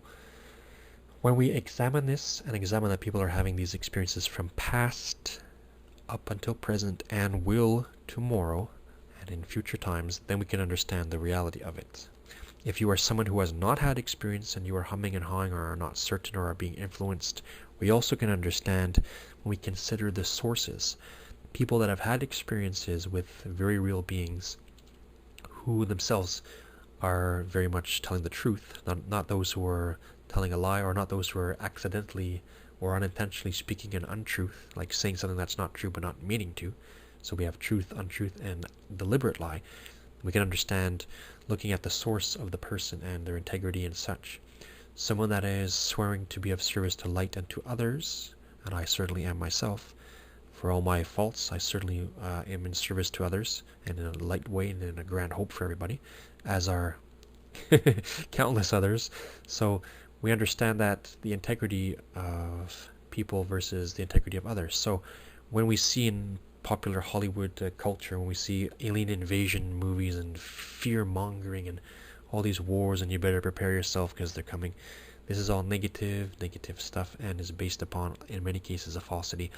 when we examine this and examine that people are having these experiences from past up until present and will tomorrow and in future times, then we can understand the reality of it. If you are someone who has not had experience and you are humming and hawing or are not certain or are being influenced, we also can understand when we consider the sources. People that have had experiences with very real beings who themselves are very much telling the truth, not those who are telling a lie, or not those who are accidentally or unintentionally speaking an untruth, like saying something that's not true but not meaning to. So we have truth, untruth, and deliberate lie. We can understand looking at the source of the person and their integrity and such. Someone that is swearing to be of service to light and to others, and I certainly am myself. For all my faults, I certainly am in service to others, and in a light way and in a grand hope for everybody, as are countless others. So we understand that the integrity of people versus the integrity of others. So when we see in popular Hollywood culture, when we see alien invasion movies and fear-mongering and all these wars and you better prepare yourself because they're coming, this is all negative stuff and is based upon, in many cases, a falsity.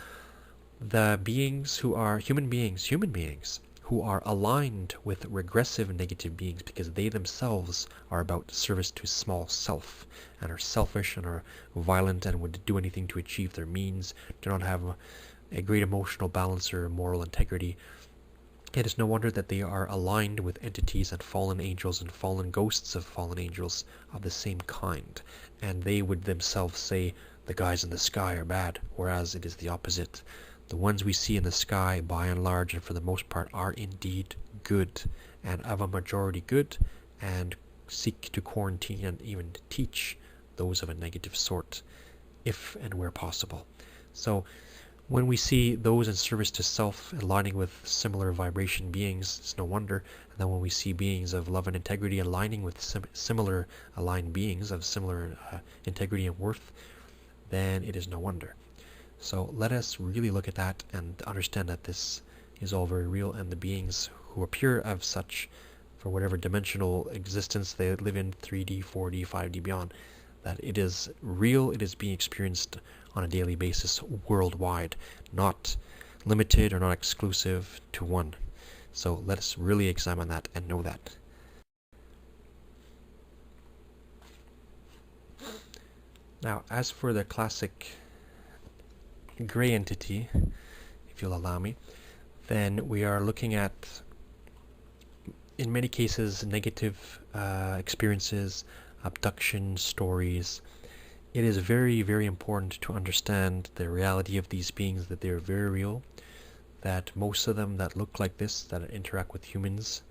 The beings who are human beings who are aligned with regressive negative beings because they themselves are about service to small self and are selfish and are violent and would do anything to achieve their means, do not have a great emotional balance or moral integrity. It is no wonder that they are aligned with entities and fallen angels and fallen ghosts of fallen angels of the same kind, and they would themselves say the guys in the sky are bad, whereas it is the opposite. The ones we see in the sky, by and large and for the most part, are indeed good, and of a majority good, and seek to quarantine and even teach those of a negative sort, if and where possible. So when we see those in service to self aligning with similar vibration beings, it's no wonder. And then when we see beings of love and integrity aligning with similar aligned beings of similar integrity and worth, then it is no wonder. So let us really look at that and understand that this is all very real, and the beings who appear of such, for whatever dimensional existence they live in, 3D, 4D, 5D, beyond, that it is real, it is being experienced on a daily basis worldwide, not limited or not exclusive to one. So let us really examine that and know that. Now, as for the classic gray entity, if you'll allow me, then we are looking at, in many cases, negative experiences, abduction stories. It is very, very important to understand the reality of these beings, that they are very real, that most of them that look like this, that interact with humans,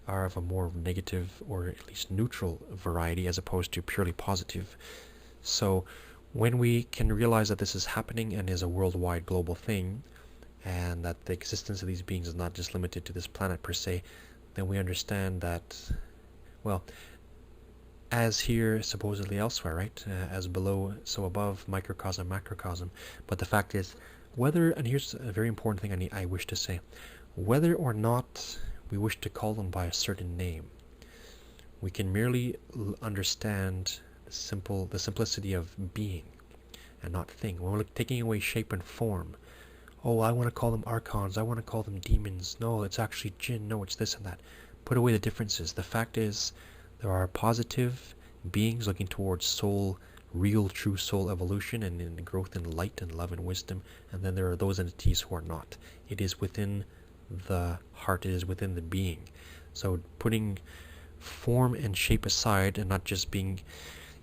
are of a more negative or at least neutral variety as opposed to purely positive. So when we can realize that this is happening and is a worldwide global thing, and that the existence of these beings is not just limited to this planet per se, then we understand that, well, as here, supposedly elsewhere, right? As below, so above, microcosm, macrocosm. But the fact is, whether, and here's a very important thing I wish to say, whether or not we wish to call them by a certain name, we can merely understand the simplicity of being and not thing. When we're taking away shape and form, oh, I want to call them archons, I want to call them demons, no, it's actually jinn, no, it's this and that. Put away the differences. The fact is, there are positive beings looking towards soul, real, true soul evolution and in growth in light and love and wisdom, and then there are those entities who are not. It is within the heart, it is within the being. So putting form and shape aside and not just being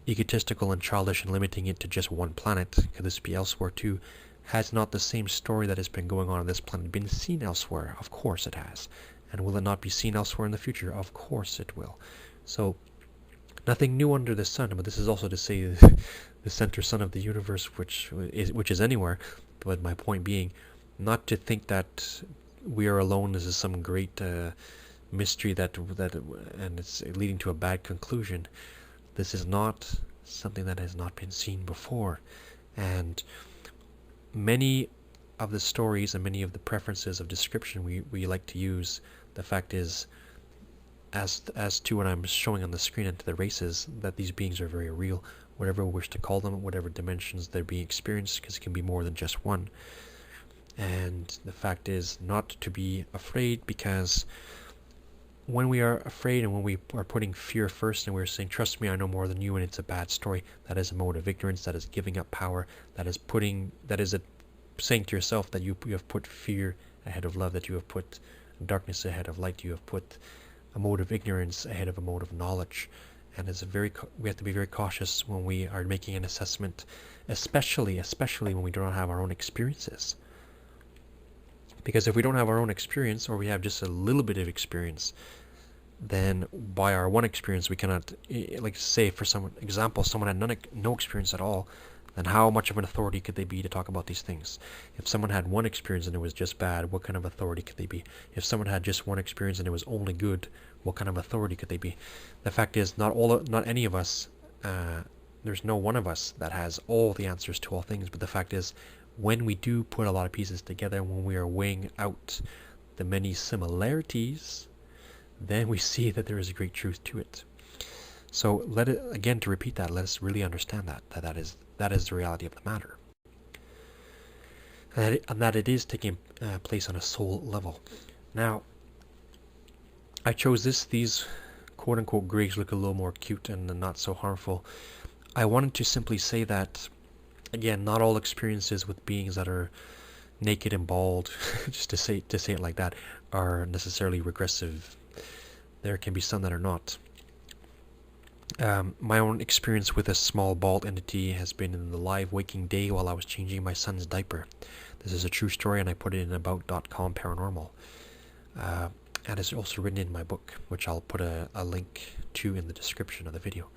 egotistical and childish and limiting it to just one planet, could this be elsewhere too? Has not the same story that has been going on this planet been seen elsewhere? Of course it has. And will it not be seen elsewhere in the future? Of course it will. So, nothing new under the sun, but this is also to say the center sun of the universe, which is anywhere. But my point being, not to think that we are alone. This is some great mystery that and it's leading to a bad conclusion. This is not something that has not been seen before, and many of the stories and many of the preferences of description we like to use, the fact is, as to what I'm showing on the screen and to the races, that these beings are very real, whatever we wish to call them, whatever dimensions they're being experienced, because it can be more than just one. And the fact is not to be afraid, because when we are afraid and when we are putting fear first and we're saying, trust me, I know more than you, and it's a bad story, that is a mode of ignorance, that is giving up power, that is saying to yourself that you have put fear ahead of love, that you have put darkness ahead of light, you have put a mode of ignorance ahead of a mode of knowledge. And we have to be very cautious when we are making an assessment, especially when we do not have our own experiences. Because if we don't have our own experience, or we have just a little bit of experience, then by our one experience we cannot, like say for someone had no experience at all, then how much of an authority could they be to talk about these things? If someone had one experience and it was just bad, what kind of authority could they be? If someone had just one experience and it was only good, what kind of authority could they be? The fact is, not any of us, there's no one of us that has all the answers to all things, but the fact is, when we do put a lot of pieces together, when we are weighing out the many similarities, then we see that there is a great truth to it. So to repeat that, let us really understand that is the reality of the matter. And that it is taking place on a soul level. Now, I chose these quote-unquote grays look a little more cute and not so harmful. I wanted to simply say that, again, not all experiences with beings that are naked and bald, just to say it like that, are necessarily regressive. There can be some that are not. My own experience with a small bald entity has been in the live waking day while I was changing my son's diaper. This is a true story, and I put it in about.com paranormal. And it's also written in my book, which I'll put a link to in the description of the video.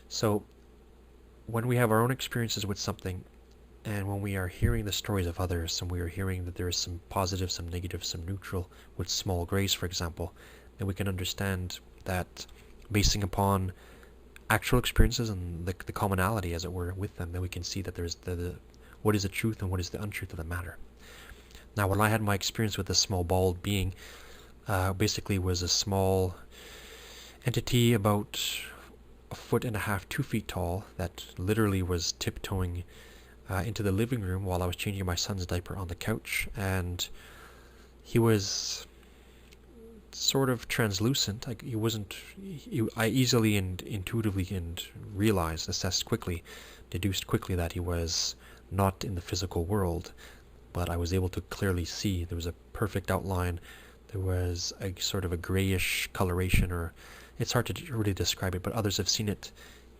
So, when we have our own experiences with something, and when we are hearing the stories of others, and we are hearing that there is some positive, some negative, some neutral, with small grays, for example, then we can understand that basing upon actual experiences and the commonality, as it were, with them, then we can see that there's what is the truth and what is the untruth of the matter. Now, when I had my experience with this small bald being, basically was a small entity about 1.5 feet, 2 feet tall, that literally was tiptoeing into the living room while I was changing my son's diaper on the couch, and he was sort of translucent. Like he wasn't. I easily and intuitively and realized, assessed quickly, deduced quickly that he was not in the physical world. But I was able to clearly see there was a perfect outline. There was a sort of a grayish coloration, or it's hard to really describe it, but others have seen it.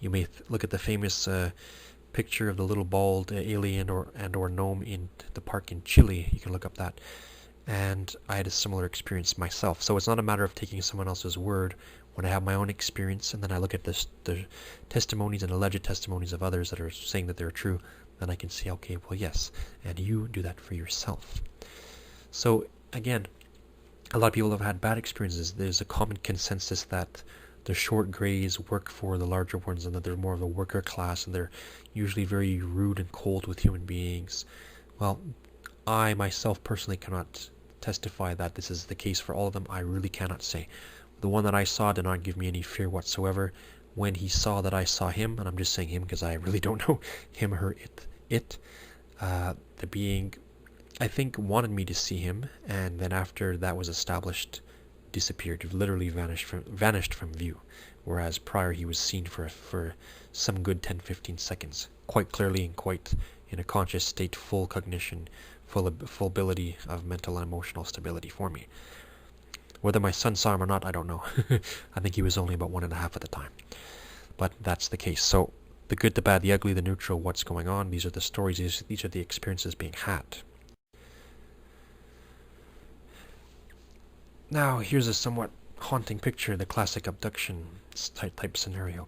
You may look at the famous picture of the little bald alien or gnome in the park in Chile. You can look up that. And I had a similar experience myself. So it's not a matter of taking someone else's word. When I have my own experience, and then I look at the testimonies and alleged testimonies of others that are saying that they're true, then I can say, okay, well, yes, and you do that for yourself. So again, a lot of people have had bad experiences. There's a common consensus that the short grays work for the larger ones, and that they're more of a worker class, and they're usually very rude and cold with human beings. Well, I myself personally cannot testify that this is the case for all of them. I really cannot say. The one that I saw did not give me any fear whatsoever. When he saw that I saw him, and I'm just saying him because I really don't know him, her, the being, I think, wanted me to see him, and then after that was established, disappeared, literally vanished from view. Whereas prior he was seen for some good 10-15 seconds, quite clearly and quite in a conscious state, full cognition, full ability of mental and emotional stability for me. Whether my son saw him or not, I don't know. I think he was only about 1.5 at the time. But that's the case. So the good, the bad, the ugly, the neutral, what's going on, these are the stories, these are the experiences being had. Now, here's a somewhat haunting picture, the classic abduction type scenario.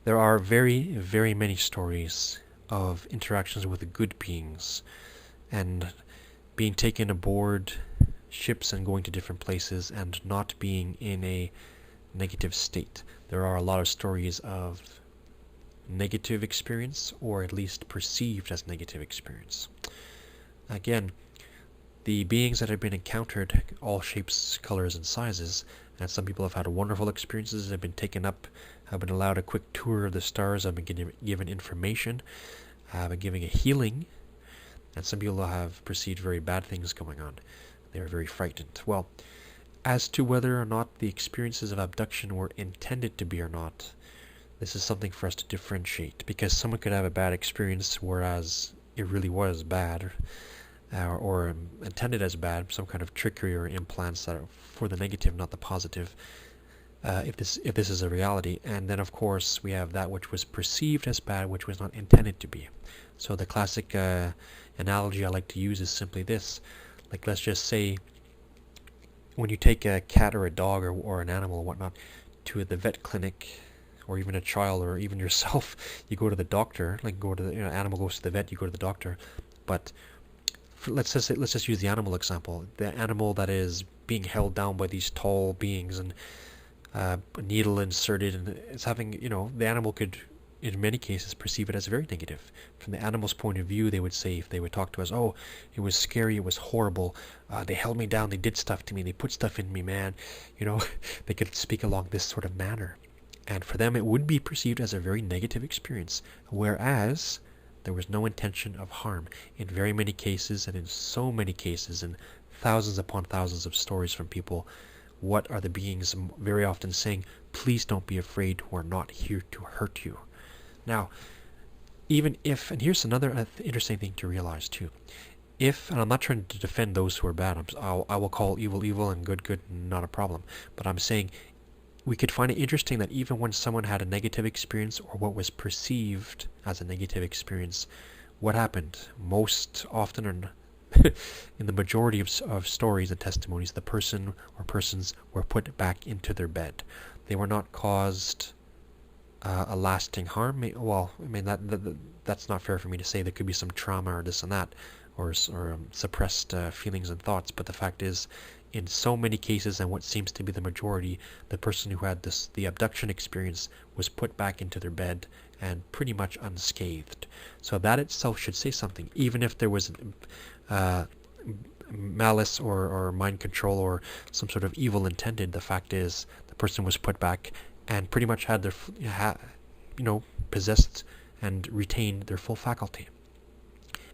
There are very, very many stories of interactions with good beings and being taken aboard ships and going to different places and not being in a negative state. There are a lot of stories of negative experience, or at least perceived as negative experience. Again, the beings that have been encountered, all shapes, colors, and sizes, and some people have had wonderful experiences, have been taken up, have been allowed a quick tour of the stars, have been given information, have been given a healing, and some people have perceived very bad things going on. They are very frightened. Well, as to whether or not the experiences of abduction were intended to be or not, this is something for us to differentiate, because someone could have a bad experience whereas it really was bad, or intended as bad, some kind of trickery or implants that are for the negative, not the positive, if this is a reality. And then of course we have that which was perceived as bad, which was not intended to be. So the classic analogy I like to use is simply this. Like, let's just say when you take a cat or a dog or an animal or whatnot to the vet clinic, or even a child, or even yourself, you go to the doctor. Like, go to the animal goes to the vet, you go to the doctor. But let's just use the animal example. The animal that is being held down by these tall beings and a needle inserted, and it's having, the animal could, in many cases, perceive it as very negative. From the animal's point of view, they would say, if they would talk to us, oh, it was scary, it was horrible, they held me down, they did stuff to me, they put stuff in me, man. They could speak along this sort of manner. And for them, it would be perceived as a very negative experience, whereas there was no intention of harm. In very many cases, and in so many cases, and thousands upon thousands of stories from people, what are the beings very often saying? Please don't be afraid, we're not here to hurt you. Now, even if, and here's another interesting thing to realize too, if, and I'm not trying to defend those who are bad, I will call evil evil and good good, not a problem, but I'm saying we could find it interesting that even when someone had a negative experience, or what was perceived as a negative experience, what happened? Most often, or in the majority of stories and testimonies, the person or persons were put back into their bed. They were not caused a lasting harm. Well, I mean, that's not fair for me to say. There could be some trauma or this and that, or suppressed feelings and thoughts, but the fact is, in so many cases, and what seems to be the majority, the person who had the abduction experience was put back into their bed and pretty much unscathed. So that itself should say something, even if there was malice or mind control or some sort of evil intended. The fact is, the person was put back and pretty much had their, possessed and retained their full faculty.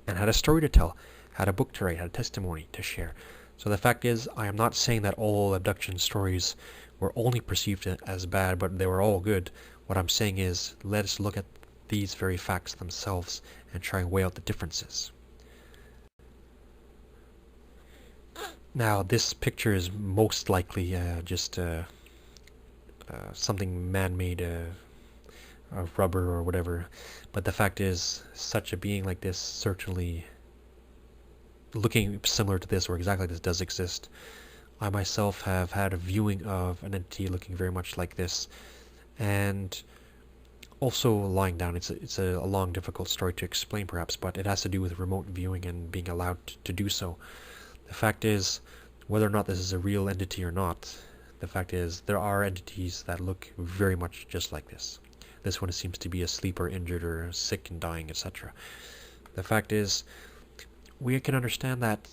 and had a story to tell, had a book to write, had a testimony to share. So the fact is, I am not saying that all abduction stories were only perceived as bad, but they were all good. What I'm saying is, let us look at these very facts themselves and try and weigh out the differences. Now, this picture is most likely just something man-made, rubber or whatever. But the fact is, such a being like this, certainly looking similar to this or exactly like this, does exist. I myself have had a viewing of an entity looking very much like this, and also lying down. It's a long, difficult story to explain perhaps, but it has to do with remote viewing and being allowed to do so. The fact is, whether or not this is a real entity or not, the fact is there are entities that look very much just like this. This one seems to be asleep or injured or sick and dying, etc. The fact is, we can understand that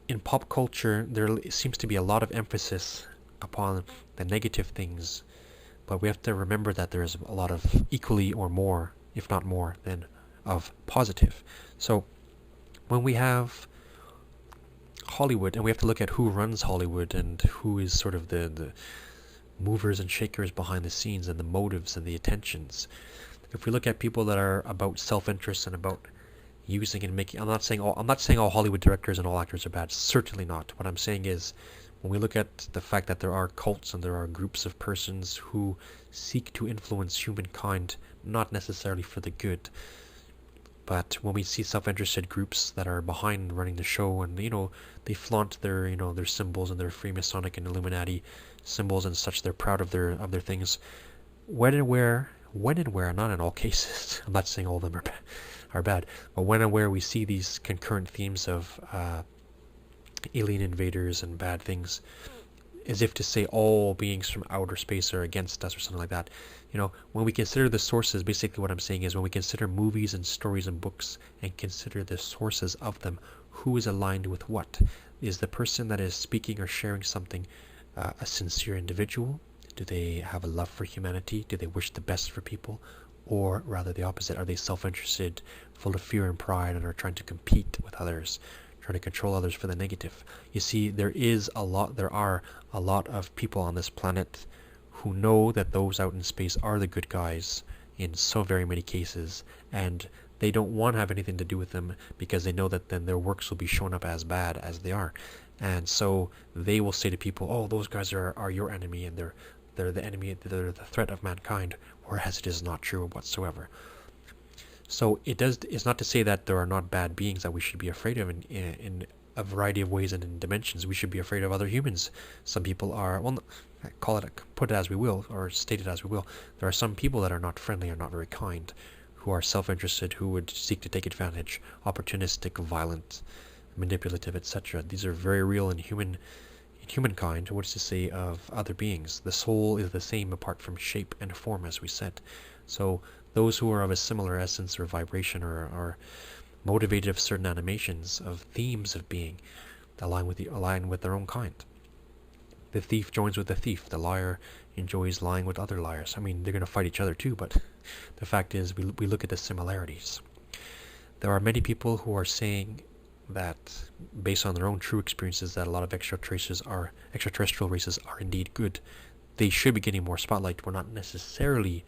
in pop culture there seems to be a lot of emphasis upon the negative things, but we have to remember that there's a lot of equally or more, if not more, than of positive. So when we have Hollywood, and we have to look at who runs Hollywood and who is sort of the movers and shakers behind the scenes and the motives and the attentions. If we look at people that are about self-interest and about using and making, I'm not saying all Hollywood directors and all actors are bad. Certainly not. What I'm saying is, when we look at the fact that there are cults and there are groups of persons who seek to influence humankind, not necessarily for the good, but when we see self-interested groups that are behind running the show, and they flaunt their their symbols and their Freemasonic and Illuminati symbols and such, they're proud of their things. When and where, not in all cases. I'm not saying all of them are bad, but when and where we see these concurrent themes of alien invaders and bad things, as if to say all beings from outer space are against us or something like that. When we consider the sources, basically what I'm saying is, when we consider movies and stories and books and consider the sources of them, who is aligned with what? Is the person that is speaking or sharing something a sincere individual? Do they have a love for humanity? Do they wish the best for people? Or rather the opposite, are they self-interested, full of fear and pride, and are trying to compete with others, trying to control others for the negative? You see, there are a lot of people on this planet who know that those out in space are the good guys in so very many cases, and they don't want to have anything to do with them because they know that then their works will be shown up as bad as they are. And so they will say to people, oh, those guys are your enemy, and they're the enemy, they're the threat of mankind, whereas it is not true whatsoever. So it's not to say that there are not bad beings that we should be afraid of in a variety of ways and in dimensions. We should be afraid of other humans. Some people are, well, put it as we will, or state it as we will, there are some people that are not friendly or not very kind, who are self-interested, who would seek to take advantage, opportunistic, violent, manipulative, etc. These are very real in humankind. What is to say of other beings? The soul is the same apart from shape and form, as we said. So those who are of a similar essence or vibration are motivated of certain animations, of themes of being, align with their own kind. The thief joins with the thief. The liar enjoys lying with other liars. I mean, they're going to fight each other too, but the fact is, we look at the similarities. There are many people who are saying that, based on their own true experiences, that a lot of extraterrestrial races are indeed good. They should be getting more spotlight. We're not necessarily,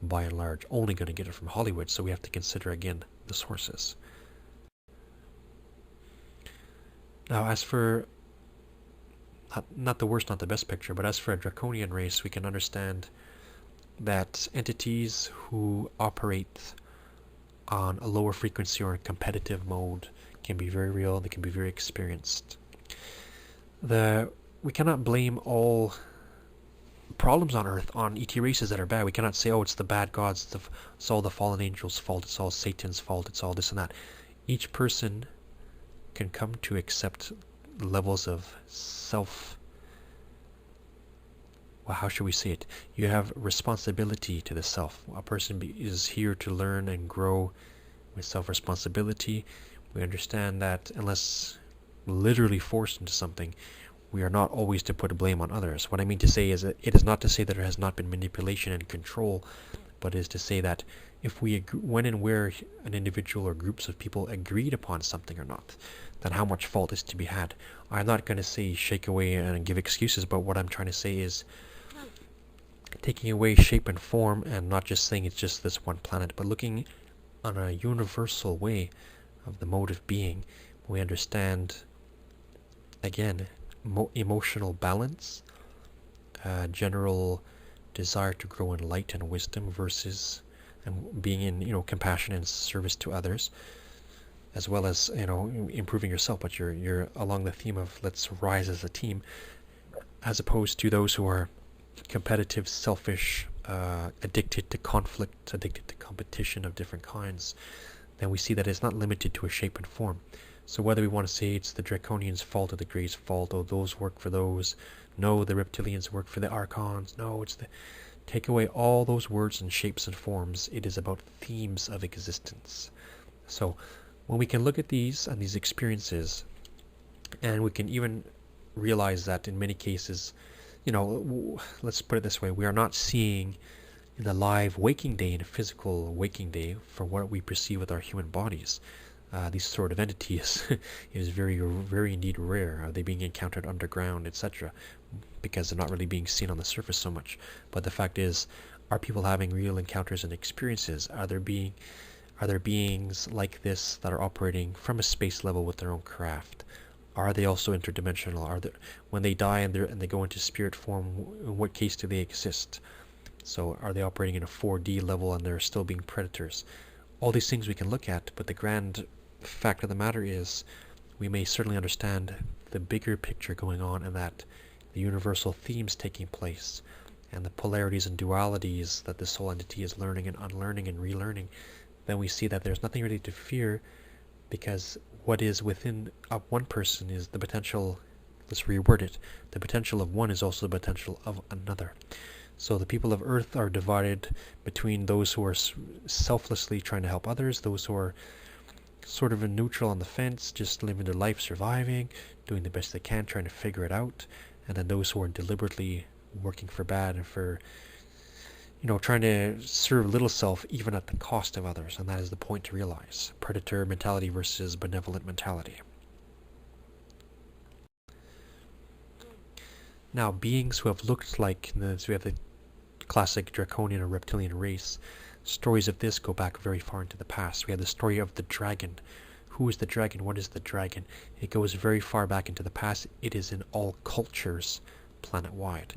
by and large, only going to get it from Hollywood, so we have to consider again the sources. Now, as for not the worst, not the best picture, but as for a draconian race, we can understand that entities who operate on a lower frequency or in competitive mode can be very real. They can be very experienced. We cannot blame all problems on Earth on ET races that are bad. We cannot say, oh, it's the bad gods, it's all the fallen angels' fault, it's all Satan's fault, it's all this and that. Each person can come to accept levels of well, how should we say it? You have responsibility to the self. A person is here to learn and grow with self-responsibility. We understand that unless literally forced into something, we are not always to put blame on others. What I mean to say is that it is not to say that there has not been manipulation and control, but it is to say that if when and where an individual or groups of people agreed upon something or not, then how much fault is to be had. I'm not going to say shake away and give excuses, but what I'm trying to say is taking away shape and form, and not just saying it's just this one planet, but looking on a universal way of the mode of being. We understand, again, emotional balance, general desire to grow in light and wisdom versus and being in compassion and service to others, as well as improving yourself. But you're along the theme of let's rise as a team, as opposed to those who are competitive, selfish, addicted to conflict, addicted to competition of different kinds. Then we see that it's not limited to a shape and form. So whether we want to say it's the Draconians' fault or the Greys' fault, or those work for those, no, the Reptilians work for the Archons, no, it's the... Take away all those words and shapes and forms. It is about themes of existence. So when we can look at these and these experiences, and we can even realize that in many cases, let's put it this way, we are not seeing in the live waking day, in a physical waking day, for what we perceive with our human bodies. These sort of entities is very, very indeed rare. Are they being encountered underground, etc.? Because they're not really being seen on the surface so much. But the fact is, are people having real encounters and experiences? Are there beings like this that are operating from a space level with their own craft? Are they also interdimensional? When they die and they go into spirit form, in what case do they exist? So are they operating in a 4D level and they're still being predators? All these things we can look at, but the grand fact of the matter is we may certainly understand the bigger picture going on, and that the universal themes taking place and the polarities and dualities that this whole entity is learning and unlearning and relearning. Then we see that there's nothing really to fear, because what is within one person is the potential, let's reword it, the potential of one is also the potential of another. So the people of Earth are divided between those who are selflessly trying to help others, those who are sort of in neutral on the fence, just living their life, surviving, doing the best they can, trying to figure it out, and then those who are deliberately working for bad and for, trying to serve little self even at the cost of others. And that is the point to realize. Predator mentality versus benevolent mentality. Now, beings who have looked like, so we have the classic draconian or reptilian race. Stories of this go back very far into the past. We have the story of the dragon. Who is the dragon? What is the dragon? It goes very far back into the past. It is in all cultures, planet-wide.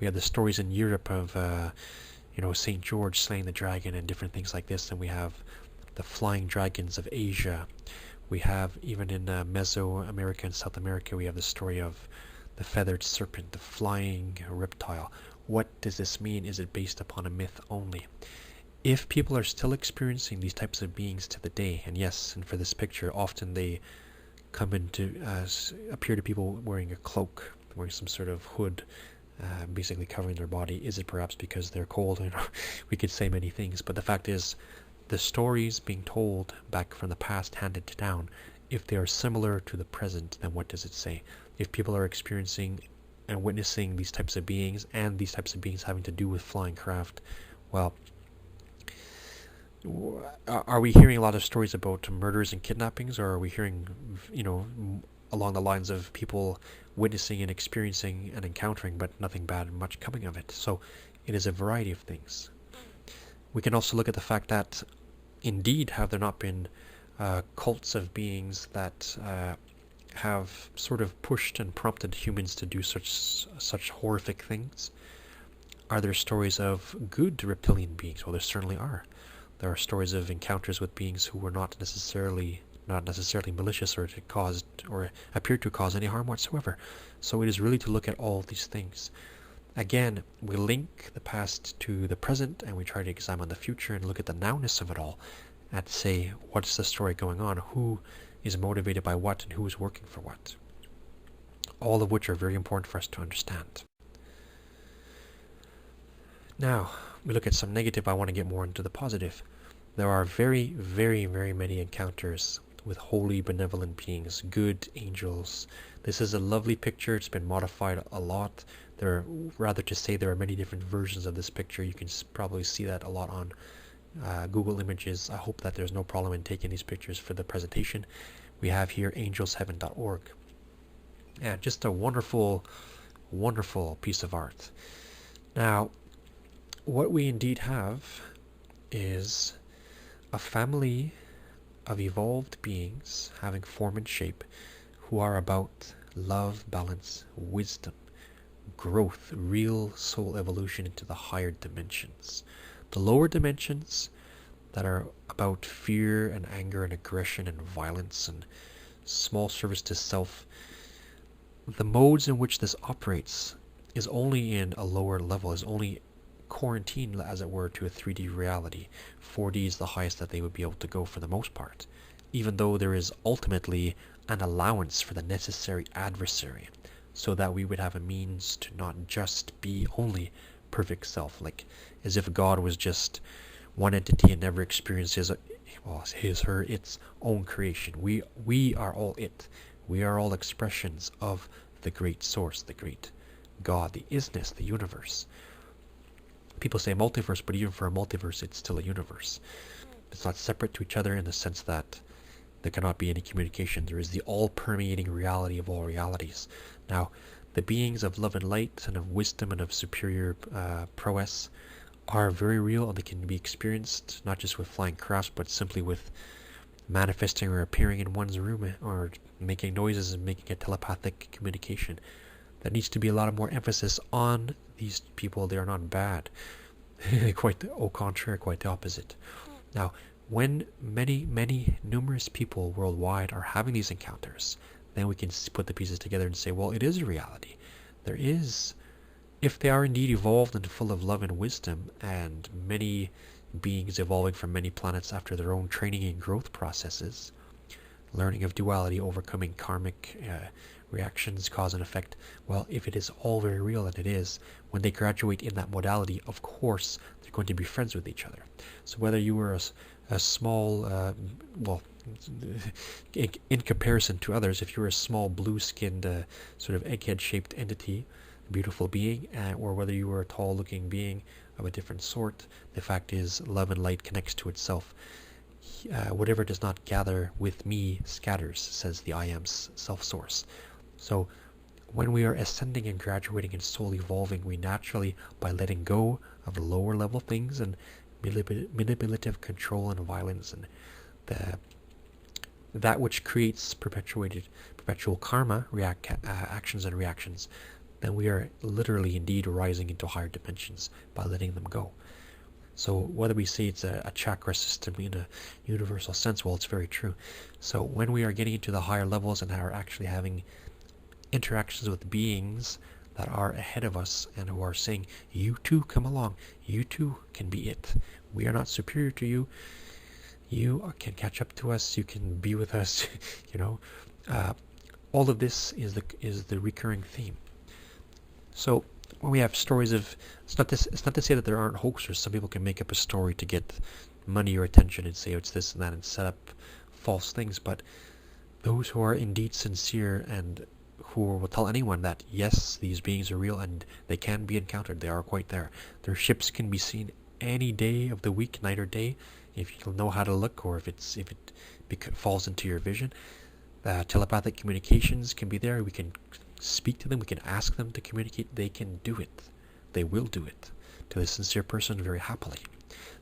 We have the stories in Europe of, St. George slaying the dragon and different things like this. And we have the flying dragons of Asia. We have, even in Mesoamerica and South America, we have the story of the feathered serpent, the flying reptile. What does this mean? Is it based upon a myth only? If people are still experiencing these types of beings to the day, and yes, and for this picture, often they come into appear to people wearing a cloak, wearing some sort of hood, basically covering their body. Is it perhaps because they're cold? We could say many things, but the fact is, the stories being told back from the past, handed down, if they are similar to the present, then what does it say? If people are experiencing and witnessing these types of beings, and these types of beings having to do with flying craft, well, are we hearing a lot of stories about murders and kidnappings, or are we hearing, along the lines of people witnessing and experiencing and encountering, but nothing bad and much coming of it? So it is a variety of things. We can also look at the fact that, indeed, have there not been cults of beings that have sort of pushed and prompted humans to do such horrific things? Are there stories of good reptilian beings? Well, there certainly are. There are stories of encounters with beings who were not necessarily malicious, or to caused or appeared to cause any harm whatsoever. So it is really to look at all these things. Again, we link the past to the present, and we try to examine the future and look at the nowness of it all, and say, what's the story going on? Who is motivated by what, and who is working for what? All of which are very important for us to understand. Now, we look at some negative. I want to get more into the positive. There are very, very, very many encounters with holy, benevolent beings, good angels. This is a lovely picture. It's been modified a lot. There are many different versions of this picture. You can probably see that a lot on Google Images. I hope that there's no problem in taking these pictures for the presentation. We have here angelsheaven.org. And just a wonderful, wonderful piece of art. Now, what we indeed have is a family of evolved beings having form and shape who are about love, balance, wisdom, growth, real soul evolution into the higher dimensions. The lower dimensions that are about fear and anger and aggression and violence and small service to self, the modes in which this operates is only in a lower level, is only quarantined, as it were, to a 3D reality. 4D is the highest that they would be able to go for the most part, even though there is ultimately an allowance for the necessary adversary, so that we would have a means to not just be only perfect self, like as if God was just one entity and never experienced her, its own creation. We are all it. We are all expressions of the great source, the great God, the isness, the universe. People say multiverse, but even for a multiverse, it's still a universe. It's not separate to each other in the sense that there cannot be any communication. There is the all-permeating reality of all realities. Now, the beings of love and light and of wisdom and of superior prowess are very real, and they can be experienced not just with flying crafts, but simply with manifesting or appearing in one's room or making noises and making a telepathic communication. There needs to be a lot of more emphasis on these people. They are not bad. Quite au contraire, quite the opposite. Now, when numerous people worldwide are having these encounters, then we can put the pieces together and say, well, it is a reality. There is, if they are indeed evolved and full of love and wisdom, and many beings evolving from many planets after their own training and growth processes, learning of duality, overcoming karmic reactions, cause and effect. Well, if it is all very real, and it is, when they graduate in that modality, of course, they're going to be friends with each other. So whether you were a small, in comparison to others, if you're a small blue-skinned sort of egghead-shaped entity, beautiful being, or whether you were a tall-looking being of a different sort, the fact is love and light connects to itself. Whatever does not gather with me scatters, says the I Am self-source. So when we are ascending and graduating and soul evolving, we naturally, by letting go of the lower level things and manipulative control and violence and that which creates perpetual karma, actions and reactions, then we are literally indeed rising into higher dimensions by letting them go. So whether we say it's a chakra system in a universal sense, well, it's very true. So when we are getting into the higher levels and are actually having interactions with beings that are ahead of us and who are saying, you too come along, you too can be it. We are not superior to you. You can catch up to us. You can be with us. All of this is the recurring theme. So when we have stories of, it's not to say that there aren't hoaxers. Some people can make up a story to get money or attention and say it's this and that and set up false things. But those who are indeed sincere and who will tell anyone that yes, these beings are real and they can be encountered, they are quite there. Their ships can be seen any day of the week, night or day, if you know how to look, or if it falls into your vision. Telepathic communications can be there. We can speak to them. We can ask them to communicate. They can do it. They will do it to the sincere person very happily.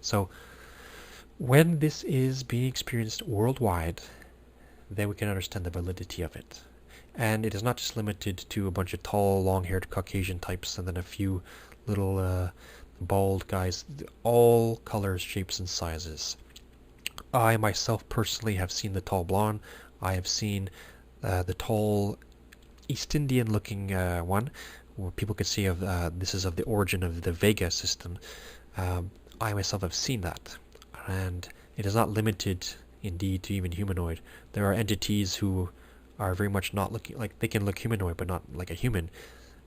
So when this is being experienced worldwide, then we can understand the validity of it. And it is not just limited to a bunch of tall, long-haired Caucasian types and then a few little bald guys. All colors, shapes, and sizes. I myself personally have seen the tall blonde. I have seen the tall East Indian looking one, where people could see of this is of the origin of the Vega system. I myself have seen that, and it is not limited indeed to even humanoid. There are entities who are very much not looking like, they can look humanoid but not like a human,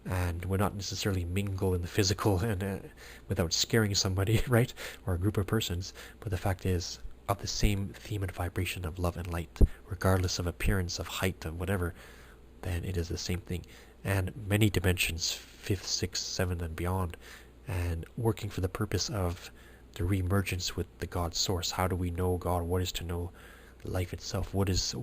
and would not necessarily mingle in the physical and without scaring somebody, right, or a group of persons. But the fact is, of the same theme and vibration of love and light, regardless of appearance, of height, of whatever, then it is the same thing. And many dimensions, 5th, 6th, 7th, and beyond, and working for the purpose of the re-emergence with the God source. How do we know God? What is to know life itself? What's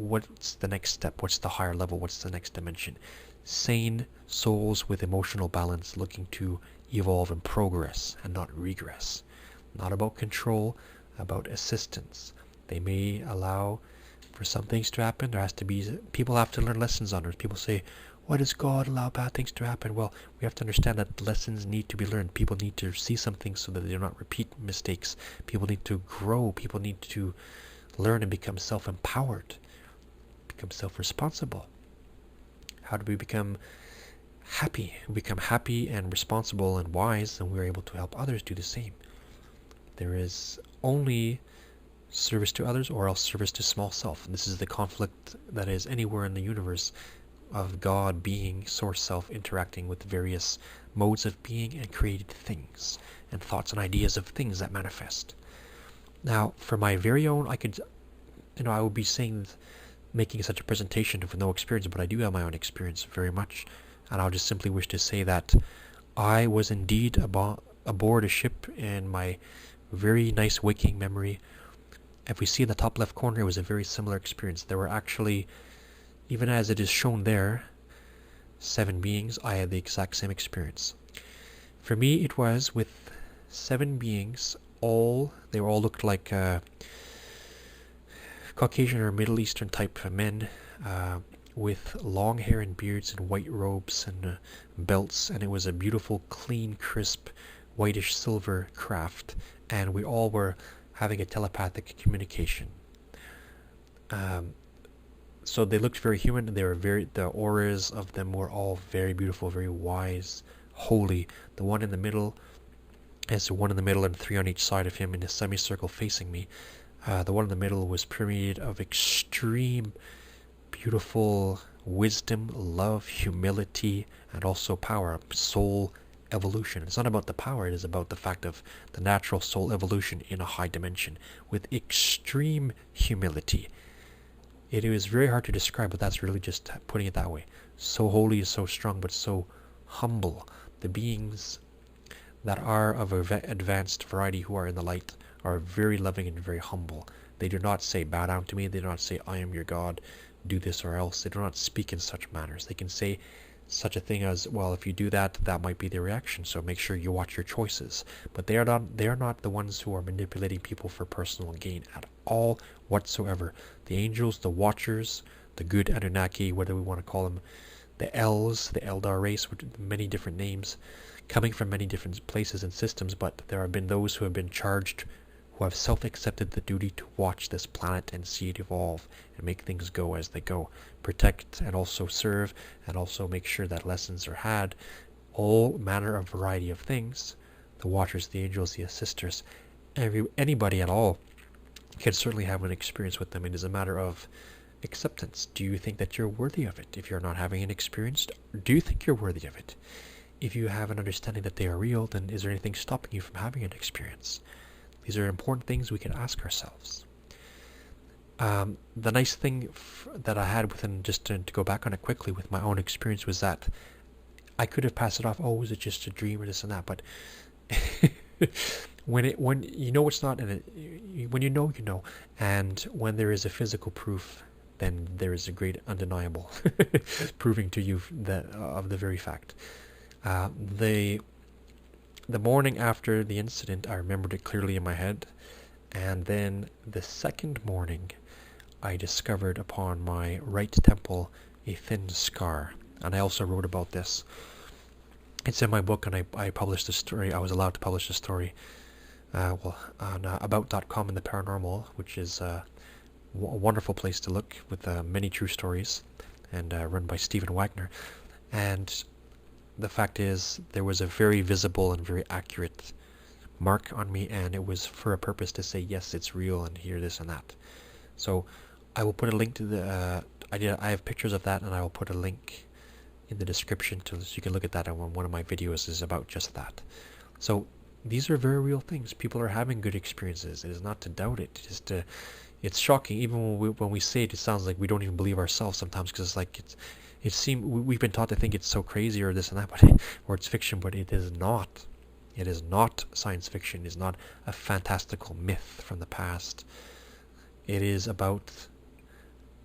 the next step? What's the higher level? What's the next dimension? Sane souls with emotional balance looking to evolve and progress and not regress. Not about control, about assistance. They may allow for some things to happen. There has to be, people have to learn lessons on it. People say, why does God allow bad things to happen? Well, we have to understand that lessons need to be learned. People need to see something so that they do not repeat mistakes. People need to grow. People need to learn and become self-empowered, become self-responsible. How do we become happy? We become happy and responsible and wise, and we're able to help others do the same. There is only service to others or else service to small self. And this is the conflict that is anywhere in the universe of God being source self interacting with various modes of being and created things and thoughts and ideas of things that manifest. Now, for my very own, I would be saying, making such a presentation with no experience, but I do have my own experience very much, and I'll just simply wish to say that I was indeed aboard a ship in my very nice waking memory. If we see in the top left corner, it was a very similar experience. There were actually, even as it is shown there, 7 beings. I had the exact same experience. For me, it was with 7 beings. They all looked like Caucasian or Middle Eastern type of men, with long hair and beards and white robes and belts, and it was a beautiful, clean, crisp, whitish silver craft, and we all were having a telepathic communication. So they looked very human. The auras of them were all very beautiful, very wise, holy. The one in the middle, as the one in the middle and 3 on each side of him in a semicircle facing me, the one in the middle was permeated of extreme, beautiful wisdom, love, humility, and also power, soul evolution. It's not about the power, it is about the fact of the natural soul evolution in a high dimension with extreme humility. It is very hard to describe, but that's really just putting it that way. So holy, so strong, but so humble. The beings that are of an advanced variety who are in the light are very loving and very humble. They do not say, bow down to me. They do not say, I am your God, do this or else. They do not speak in such manners. They can say such a thing as, well, if you do that, that might be the reaction, so make sure you watch your choices. But they are not the ones who are manipulating people for personal gain at all whatsoever. The angels, the watchers, the good Anunnaki, whatever we want to call them, the Elves, the Eldar race, with many different names, coming from many different places and systems, but there have been those who have been charged, who have self-accepted the duty to watch this planet and see it evolve and make things go as they go, protect and also serve, and also make sure that lessons are had, all manner of variety of things. The watchers, the angels, the assisters, anybody at all can certainly have an experience with them. It is a matter of acceptance. Do you think that you're worthy of it? If you're not having an experience, do you think you're worthy of it? If you have an understanding that they are real, then is there anything stopping you from having an experience? These are important things we can ask ourselves. The nice thing that I had within, just to go back on it quickly with my own experience, was that I could have passed it off, oh, was it just a dream or this and that, but when you know it's not, and when you know, and when there is a physical proof, then there is a great undeniable proving to you that of the very fact. The morning after the incident, I remembered it clearly in my head, and then the second morning, I discovered upon my right temple a thin scar, and I also wrote about this. It's in my book, and I published the story. I was allowed to publish the story on about.com in the paranormal, which is a wonderful place to look with many true stories, and run by Stephen Wagner. And the fact is, there was a very visible and very accurate mark on me, and it was for a purpose to say, yes, it's real, and here, this, and that. So I will put a link to the, I have pictures of that, and I will put a link in the description so you can look at that. And one of my videos is about just that. So these are very real things. People are having good experiences. It is not to doubt it. It's shocking. Even when we say it, it sounds like we don't even believe ourselves sometimes, because it's like we've been taught to think it's so crazy or this and that, but or it's fiction, but it is not. It is not science fiction. It is not a fantastical myth from the past. It is about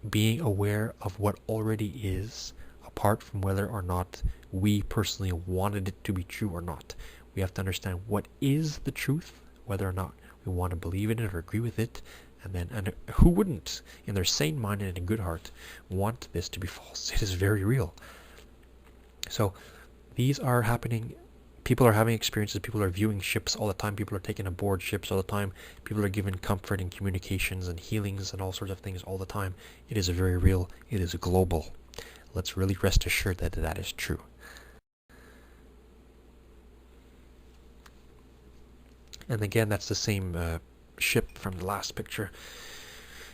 being aware of what already is, apart from whether or not we personally wanted it to be true or not. We have to understand what is the truth, whether or not we want to believe in it or agree with it, and who wouldn't, in their sane mind and in good heart, want this to be false? It is very real. So these are happening. People are having experiences. People are viewing ships all the time. People are taken aboard ships all the time. People are given comfort and communications and healings and all sorts of things all the time. It is very real. It is global. Let's really rest assured that that is true. And again, that's the same ship from the last picture.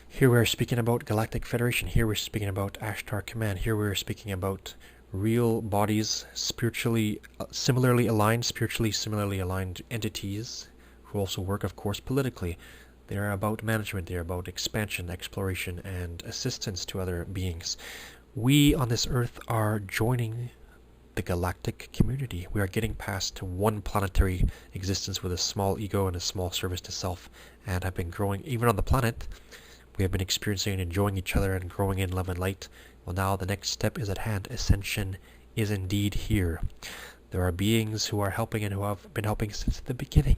Here we're speaking about Galactic Federation. Here we're speaking about Ashtar Command. Here we're speaking about real bodies, spiritually similarly aligned entities who also work, of course, politically. They are about management. They are about expansion, exploration, and assistance to other beings. We on this earth are joining the galactic community. We are getting past one planetary existence with a small ego and a small service to self, and have been growing. Even on the planet, we have been experiencing and enjoying each other and growing in love and light. Well, now the next step is at hand. Ascension is indeed here. There are beings who are helping and who have been helping since the beginning.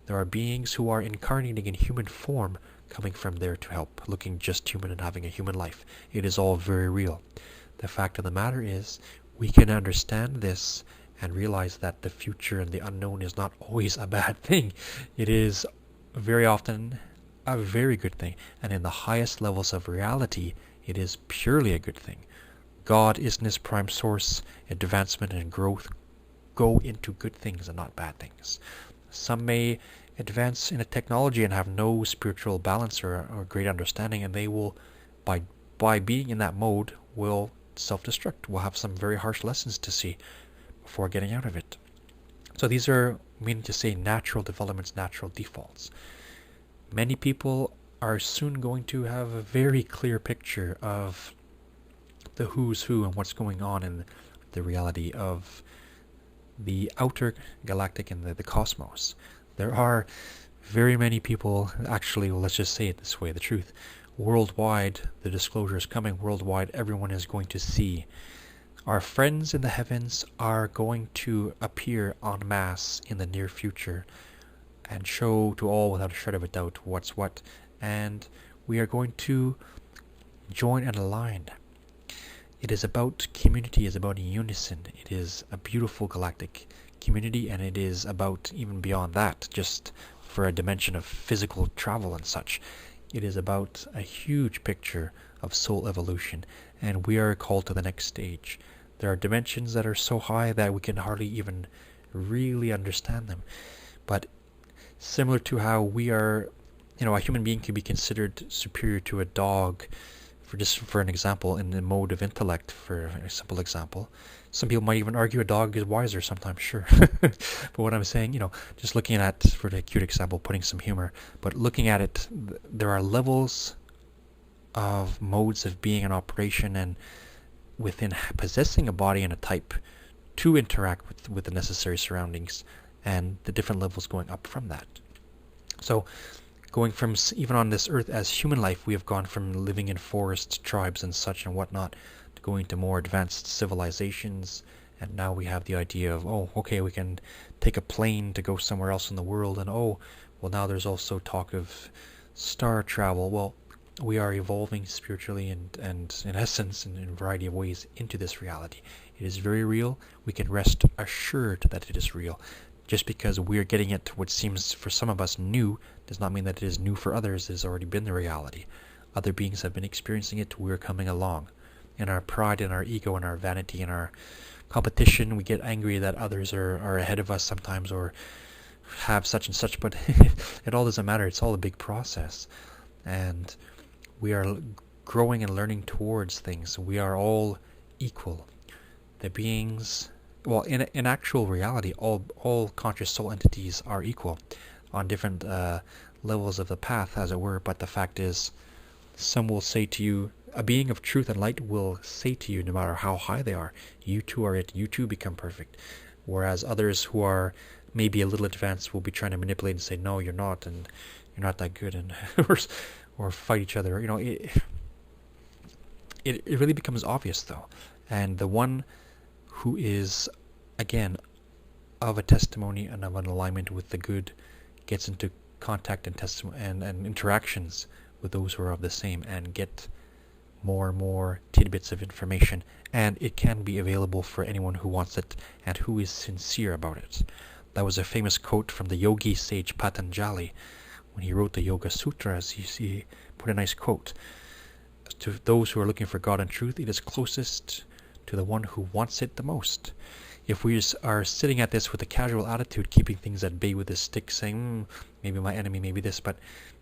There are beings who are incarnating in human form, coming from there to help, looking just human and having a human life. It is all very real. The fact of the matter is, we can understand this and realize that the future and the unknown is not always a bad thing. It is very often a very good thing. And in the highest levels of reality, it is purely a good thing. God is in his prime source. Advancement and growth go into good things and not bad things. Some may advance in a technology and have no spiritual balance or great understanding, and they will, by being in that mode, will self-destruct. We'll have some very harsh lessons to see before getting out of it. So these are, meaning to say, natural developments, natural defaults. Many people are soon going to have a very clear picture of the who's who and what's going on in the reality of the outer galactic and the cosmos. There are very many people, actually, well, let's just say it this way, the truth. Worldwide, the disclosure is coming. Worldwide, everyone is going to see. Our friends in the heavens are going to appear en masse in the near future and show to all without a shred of a doubt what's what. And we are going to join and align. It is about community, is about unison. It is a beautiful galactic community, and it is about, even beyond that, just for a dimension of physical travel and such. It is about a huge picture of soul evolution, and we are called to the next stage. There are dimensions that are so high that we can hardly even really understand them. But similar to how we are, a human being can be considered superior to a dog, for an example, in the mode of intellect, for a simple example. Some people might even argue a dog is wiser sometimes, sure. But what I'm saying, just looking at, for the cute example, putting some humor, but looking at it, there are levels of modes of being in operation, and within possessing a body and a type to interact with the necessary surroundings, and the different levels going up from that. So going from, even on this earth as human life, we have gone from living in forests, tribes and such and whatnot, to going to more advanced civilizations, and now we have the idea of, okay, we can take a plane to go somewhere else in the world, and now there's also talk of star travel. Well, we are evolving spiritually and in essence, in a variety of ways, into this reality. It is very real. We can rest assured that it is real. Just because we're getting it, what seems for some of us new, does not mean that it is new for others. It has already been the reality. Other beings have been experiencing it. We're coming along. In our pride and our ego and our vanity and our competition, we get angry that others are ahead of us sometimes, or have such and such, but it all doesn't matter. It's all a big process. And we are growing and learning towards things. We are all equal. The beings, well, in actual reality, all conscious soul entities are equal on different levels of the path, as it were. But the fact is, some will say to you, a being of truth and light will say to you, no matter how high they are, you too are it, you too become perfect. Whereas others who are maybe a little advanced will be trying to manipulate and say, no, you're not, and you're not that good, and or fight each other. It really becomes obvious, though. And the one who is, again, of a testimony and of an alignment with the good gets into contact and testimony and interactions with those who are of the same, and get more and more tidbits of information, and it can be available for anyone who wants it and who is sincere about it. That was a famous quote from the yogi sage Patanjali when he wrote the Yoga Sutras. He put a nice quote: to those who are looking for God and truth, it is closest to the one who wants it the most. If we are sitting at this with a casual attitude, keeping things at bay with a stick, saying, maybe my enemy, maybe this, but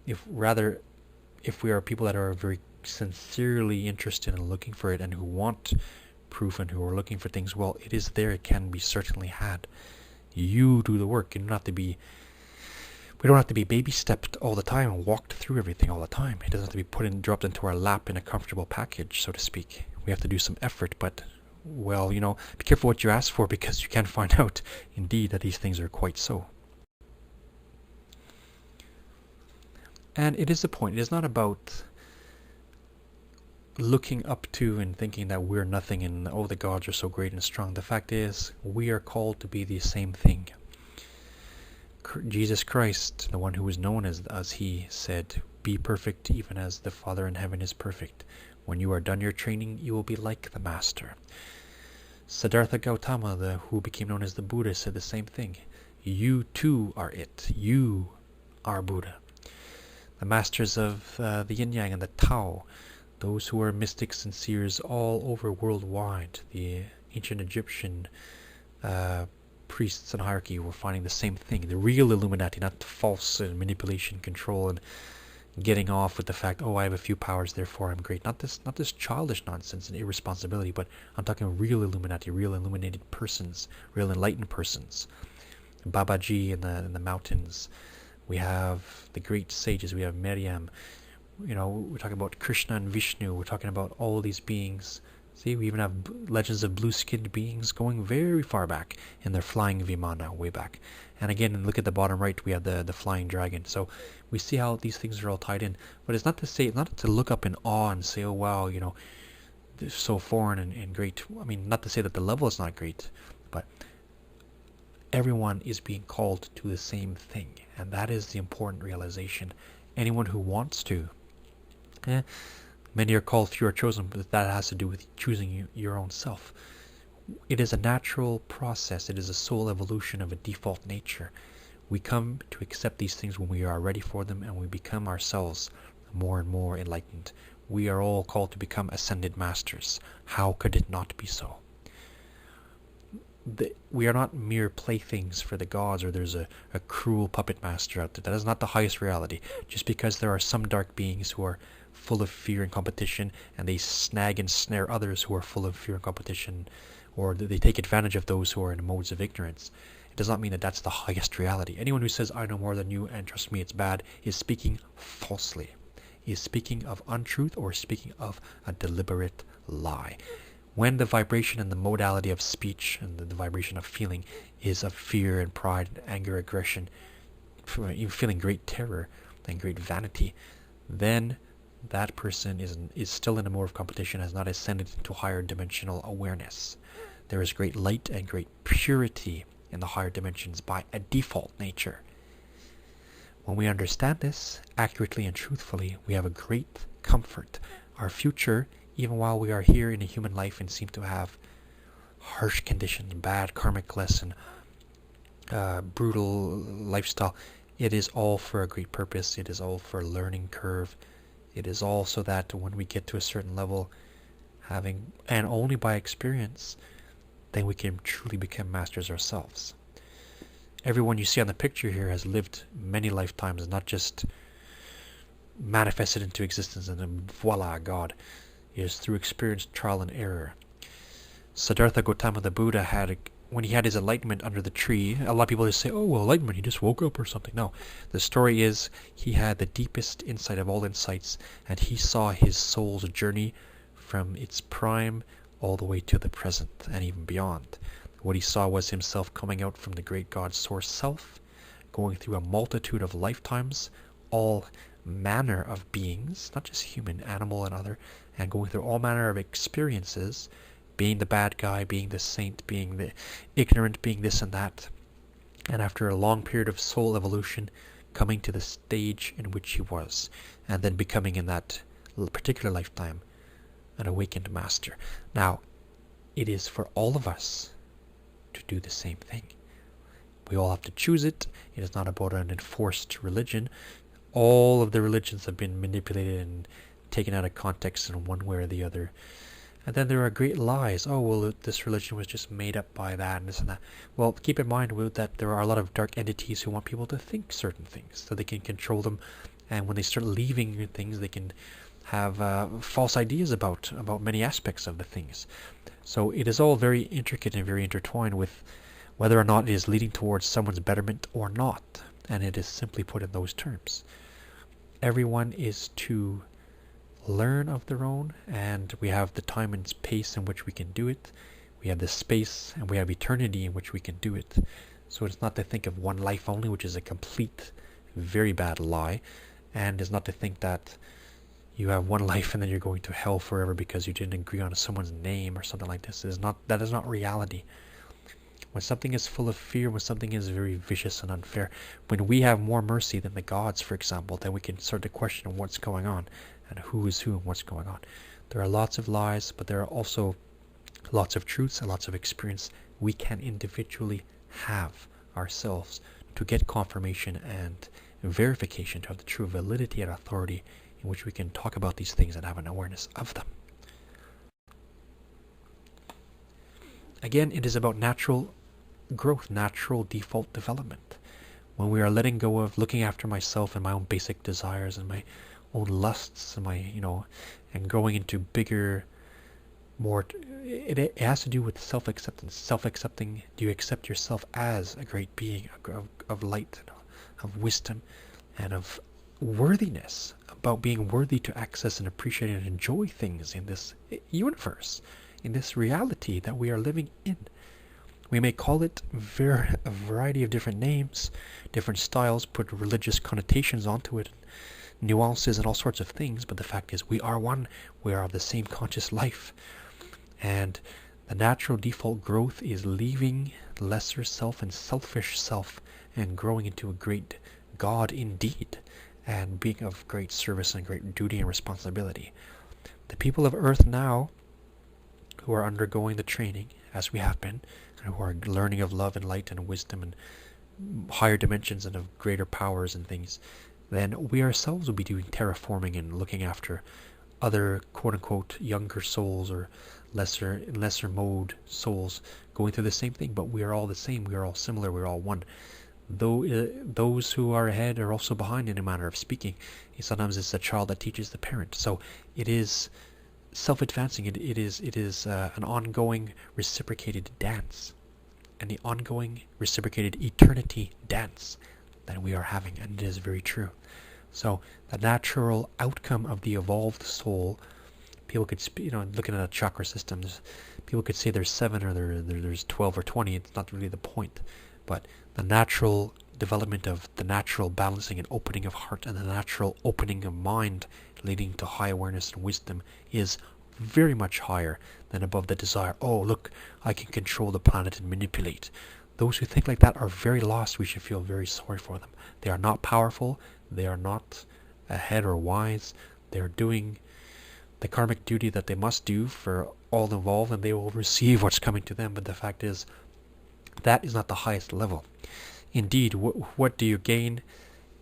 if we are people that are very sincerely interested in looking for it and who want proof and who are looking for things, well, it is there. It can be certainly had. You do the work. We don't have to be baby stepped all the time and walked through everything all the time. It doesn't have to be dropped into our lap in a comfortable package, so to speak. We have to do some effort, but, well, be careful what you ask for, because you can find out indeed that these things are quite so. And it is the point. It is not about looking up to and thinking that we're nothing and, oh, the gods are so great and strong. The fact is, we are called to be the same thing. Jesus Christ, the one who was known as he said, be perfect even as the Father in heaven is perfect. When you are done your training, you will be like the Master. Siddhartha Gautama, who became known as the Buddha, said the same thing. You too are it. You are Buddha. The masters of the yin yang and the Tao, those who are mystics and seers all over worldwide, the ancient Egyptian priests and hierarchy, were finding the same thing. The real Illuminati, not false manipulation, control, and getting off with the fact, oh, I have a few powers, therefore I'm great. Not this childish nonsense and irresponsibility, but I'm talking real Illuminati, real illuminated persons, real enlightened persons. Babaji in the mountains. We have the great sages. We have Miriam. We're talking about Krishna and Vishnu. We're talking about all these beings. See, we even have legends of blue-skinned beings going very far back in their flying Vimana way back. And again, look at the bottom right, we have the flying dragon. So we see how these things are all tied in. But it's not to look up in awe and say, oh wow, they're so foreign and great. I mean, not to say that the level is not great, but everyone is being called to the same thing. And that is the important realization. Anyone who wants to. Many are called, few are chosen, but that has to do with choosing your own self. It is a natural process. It is a soul evolution of a default nature. We come to accept these things when we are ready for them, and we become ourselves more and more enlightened. We are all called to become ascended masters. How could it not be so? We are not mere playthings for the gods, or there's a cruel puppet master out there. That is not the highest reality. Just because there are some dark beings who are full of fear and competition, and they snag and snare others who are full of fear and competition, or they take advantage of those who are in modes of ignorance, it does not mean that that's the highest reality. Anyone who says, I know more than you, and trust me, it's bad, is speaking falsely. He is speaking of untruth, or speaking of a deliberate lie. When the vibration and the modality of speech and the vibration of feeling is of fear and pride and anger, aggression, even feeling great terror and great vanity, then that person is still in a mode of competition, has not ascended into higher dimensional awareness. There is great light and great purity in the higher dimensions by a default nature. When we understand this accurately and truthfully, we have a great comfort. Our future, even while we are here in a human life and seem to have harsh conditions, bad karmic lesson, brutal lifestyle, it is all for a great purpose. It is all for a learning curve. It is all so that when we get to a certain level, and only by experience, then we can truly become masters ourselves. Everyone you see on the picture here has lived many lifetimes, not just manifested into existence and then voila, God. It is through experience, trial, and error. Siddhartha Gautama, the Buddha, when he had his enlightenment under the tree, a lot of people just say, oh, well, enlightenment, he just woke up or something. No, the story is he had the deepest insight of all insights, and he saw his soul's journey from its prime all the way to the present and even beyond. What he saw was himself coming out from the great God Source Self, going through a multitude of lifetimes, all manner of beings, not just human, animal, and other, and going through all manner of experiences, being the bad guy, being the saint, being the ignorant, being this and that. And after a long period of soul evolution, coming to the stage in which he was, and then becoming in that particular lifetime an awakened master. Now, it is for all of us to do the same thing. We all have to choose it. It is not about an enforced religion. All of the religions have been manipulated and taken out of context in one way or the other. And then there are great lies. Oh, well, this religion was just made up by that and this and that. Well, keep in mind that there are a lot of dark entities who want people to think certain things so they can control them. And when they start leaving things, they can have false ideas about many aspects of the things. So it is all very intricate and very intertwined with whether or not it is leading towards someone's betterment or not. And it is simply put in those terms. Everyone is to learn of their own, and we have the time and space in which we can do it. We have the space and we have eternity in which we can do it. So it's not to think of one life only, which is a complete, very bad lie. And it's not to think that you have one life and then you're going to hell forever because you didn't agree on someone's name or something like this. That is not reality. When something is full of fear, when something is very vicious and unfair, when we have more mercy than the gods, for example, then we can start to question what's going on and who is who and what's going on. There are lots of lies, but there are also lots of truths and lots of experience we can individually have ourselves to get confirmation and verification to have the true validity and authority in which we can talk about these things and have an awareness of them. Again, it is about natural growth, natural default development. When we are letting go of looking after myself and my own basic desires and my own lusts and and growing into bigger, more, it has to do with self-acceptance. Self-accepting, do you accept yourself as a great being of light, of wisdom, and of worthiness, about being worthy to access and appreciate and enjoy things in this universe, in this reality that we are living in. We may call it a variety of different names, different styles, put religious connotations onto it, nuances and all sorts of things, but the fact is we are one. We are of the same conscious life. And the natural default growth is leaving lesser self and selfish self and growing into a great God indeed, and being of great service and great duty and responsibility. The people of Earth now, who are undergoing the training, as we have been, and who are learning of love and light and wisdom and higher dimensions and of greater powers and things, then we ourselves will be doing terraforming and looking after other quote-unquote younger souls or lesser mode souls going through the same thing. But we are all the same. We are all similar. We are all one. Though those who are ahead are also behind in a manner of speaking. Sometimes it's the child that teaches the parent. So it is self-advancing. It is an ongoing reciprocated dance, and the ongoing reciprocated eternity dance that we are having, and it is very true. So the natural outcome of the evolved soul, people could looking at a chakra systems, people could say there's 7 or there's 12 or 20. It's not really the point, but the natural development of the natural balancing and opening of heart and the natural opening of mind leading to high awareness and wisdom is very much higher than above the desire, oh look, I can control the planet and manipulate. Those who think like that are very lost. We should feel very sorry for them. They are not powerful. They are not ahead or wise. They are doing the karmic duty that they must do for all involved, and they will receive what's coming to them. But the fact is, that is not the highest level. Indeed, what do you gain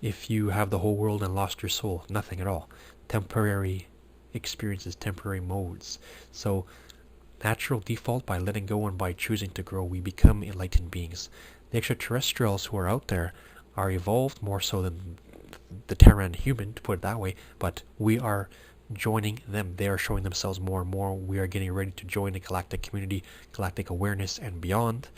if you have the whole world and lost your soul? Nothing at all. Temporary experiences, temporary modes. So natural default, by letting go and by choosing to grow, we become enlightened beings. The extraterrestrials who are out there are evolved more so than the Terran human, to put it that way, but we are joining them. They are showing themselves more and more. We are getting ready to join the galactic community, galactic awareness and beyond,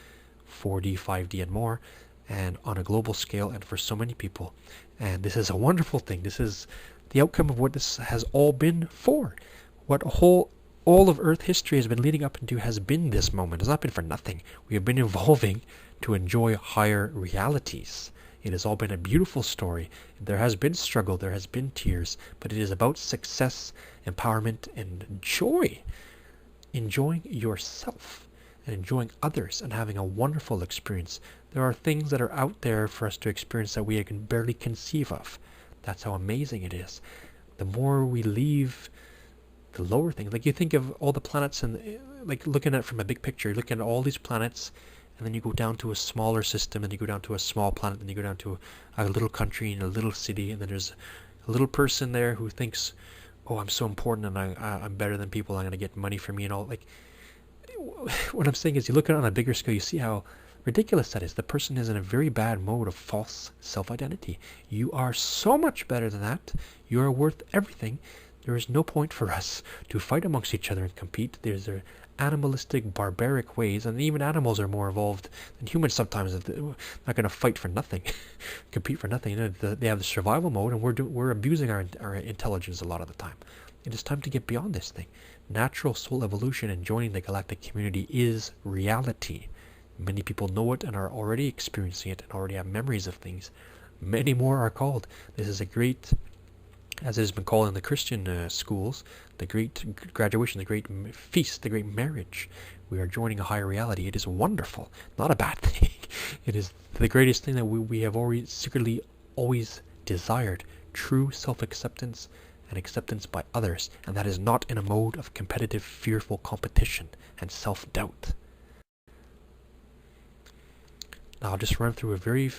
4D, 5D and more, and on a global scale and for so many people. And this is a wonderful thing. This is the outcome of what this has all been for. What All of Earth history has been leading up into has been this moment. It's not been for nothing. We have been evolving to enjoy higher realities. It has all been a beautiful story. There has been struggle, there has been tears, but it is about success, empowerment, and joy. Enjoying yourself and enjoying others and having a wonderful experience. There are things that are out there for us to experience that we can barely conceive of. That's how amazing it is. The more we leave the lower things, like you think of all the planets and like looking at it from a big picture, you're looking at all these planets, and then you go down to a smaller system, and you go down to a small planet, and you go down to a little country and a little city, and then there's a little person there who thinks, oh, I'm so important and I'm better than people, I'm going to get money for me and all. Like, what I'm saying is you look at it on a bigger scale, you see how ridiculous that is. The person is in a very bad mode of false self-identity. You are so much better than that. You are worth everything. There is no point for us to fight amongst each other and compete. There's animalistic, barbaric ways, and even animals are more evolved than humans sometimes. They're not going to fight for nothing, compete for nothing. They have the survival mode, and we're abusing our intelligence a lot of the time. It is time to get beyond this thing. Natural soul evolution and joining the galactic community is reality. Many people know it and are already experiencing it and already have memories of things. Many more are called. This is a great, as it has been called in the Christian schools, the great graduation, the great feast, the great marriage. We are joining a higher reality. It is wonderful, not a bad thing. It is the greatest thing that we have already secretly always desired. True self-acceptance and acceptance by others, and that is not in a mode of competitive, fearful competition and self-doubt. Now I'll just run through a very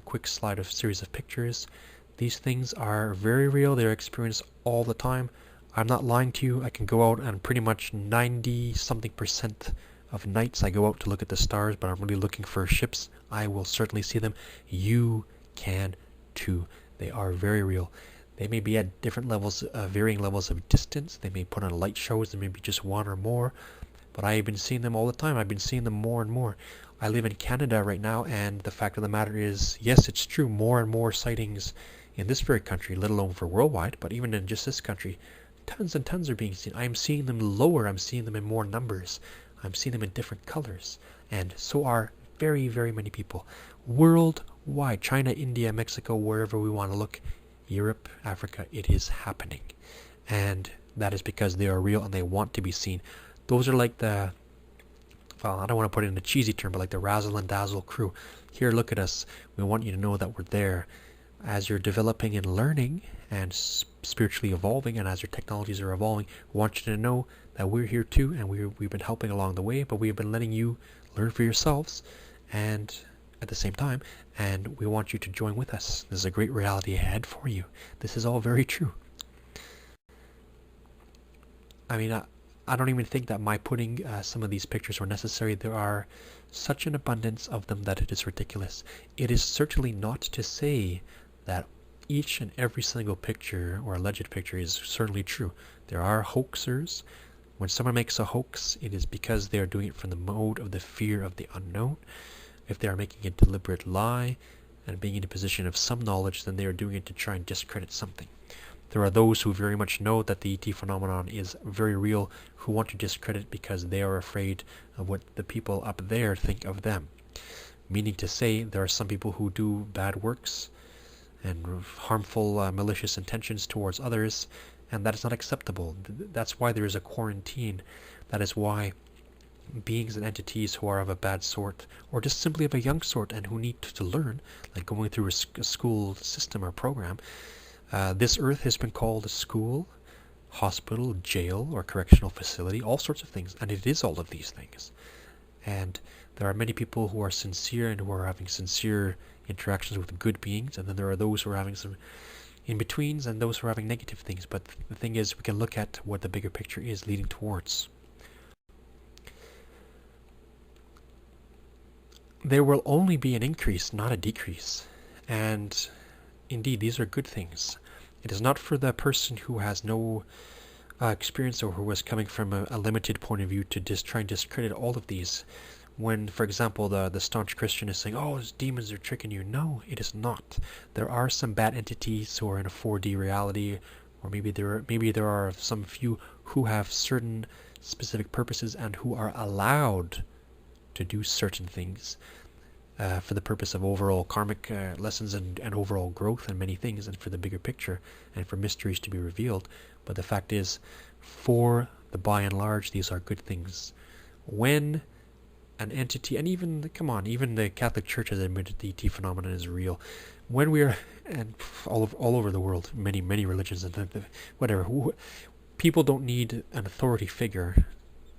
quick slide of series of pictures. These things are very real. They're experienced all the time. I'm not lying to you. I can go out and pretty much 90-something% of nights I go out to look at the stars, but I'm really looking for ships. I will certainly see them. You can too. They are very real. They may be at different levels, varying levels of distance. They may put on light shows. There may be just one or more. But I've been seeing them all the time. I've been seeing them more and more. I live in Canada right now, and the fact of the matter is, yes, it's true, more and more sightings in this very country, let alone for worldwide, but even in just this country, tons and tons are being seen. I'm seeing them lower. I'm seeing them in more numbers. I'm seeing them in different colors. And so are very, very many people. Worldwide, China, India, Mexico, wherever we want to look, Europe, Africa, it is happening. And that is because they are real and they want to be seen. Those are like the, well, I don't want to put it in a cheesy term, but like the razzle and dazzle crew. Here, look at us. We want you to know that we're there. As you're developing and learning and spiritually evolving, and as your technologies are evolving, we want you to know that we're here too, and we've been helping along the way, but we've been letting you learn for yourselves and at the same time, and we want you to join with us. There's a great reality ahead for you. This is all very true. I mean, I don't even think that my putting some of these pictures were necessary. There are such an abundance of them that it is ridiculous. It is certainly not to say that each and every single picture or alleged picture is certainly true. There are hoaxers. When someone makes a hoax, it is because they are doing it from the mode of the fear of the unknown. If they are making a deliberate lie and being in a position of some knowledge, then they are doing it to try and discredit something. There are those who very much know that the ET phenomenon is very real, who want to discredit because they are afraid of what the people up there think of them. Meaning to say, there are some people who do bad works and harmful, malicious intentions towards others, and that is not acceptable. That's why there is a quarantine. That is why beings and entities who are of a bad sort, or just simply of a young sort and who need to learn, like going through a school system or program, this earth has been called a school, hospital, jail, or correctional facility, all sorts of things, and it is all of these things. And there are many people who are sincere and who are having sincere interactions with good beings, and then there are those who are having some in-betweens and those who are having negative things. But the thing is, we can look at what the bigger picture is leading towards. There will only be an increase, not a decrease. And indeed, these are good things. It is not for the person who has no experience or who is coming from a limited point of view to just try and discredit all of these. When, for example, the staunch Christian is saying, oh, those demons are tricking you. No, it is not. There are some bad entities who are in a 4D reality, or maybe there are some few who have certain specific purposes and who are allowed to do certain things for the purpose of overall karmic lessons and overall growth and many things, and for the bigger picture and for mysteries to be revealed. But the fact is, for the by and large, these are good things. When an entity, and even, come on, even the Catholic Church has admitted the ET phenomenon is real. When we're, and all over the world, many religions, and whatever, people don't need an authority figure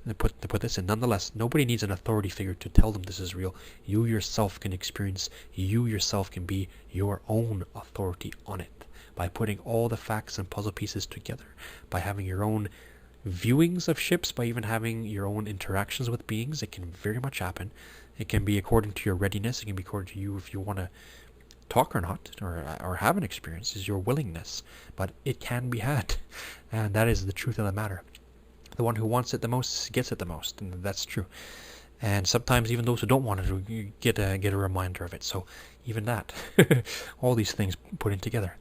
to put this in. Nonetheless, nobody needs an authority figure to tell them this is real. You yourself can experience, you yourself can be your own authority on it by putting all the facts and puzzle pieces together, by having your own viewings of ships, by even having your own interactions with beings. It can very much happen. It can be according to your readiness. It can be according to you if you want to talk or not, or have an experience, is your willingness. But it can be had, and that is the truth of the matter. The one who wants it the most gets it the most, and that's true. And sometimes even those who don't want it get a reminder of it. So even that, all these things put in together.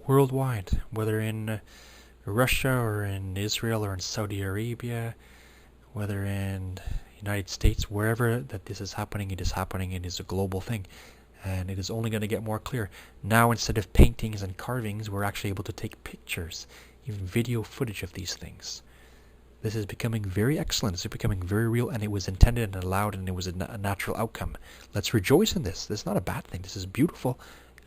Worldwide, whether in Russia or in Israel or in Saudi Arabia, whether in the United States, wherever that this is happening, it is happening. It is a global thing, and it is only going to get more clear. Now, instead of paintings and carvings, we're actually able to take pictures, even video footage of these things. This is becoming very excellent. It's becoming very real, and it was intended and allowed, and it was a natural outcome. Let's rejoice in this. This is not a bad thing. This is beautiful,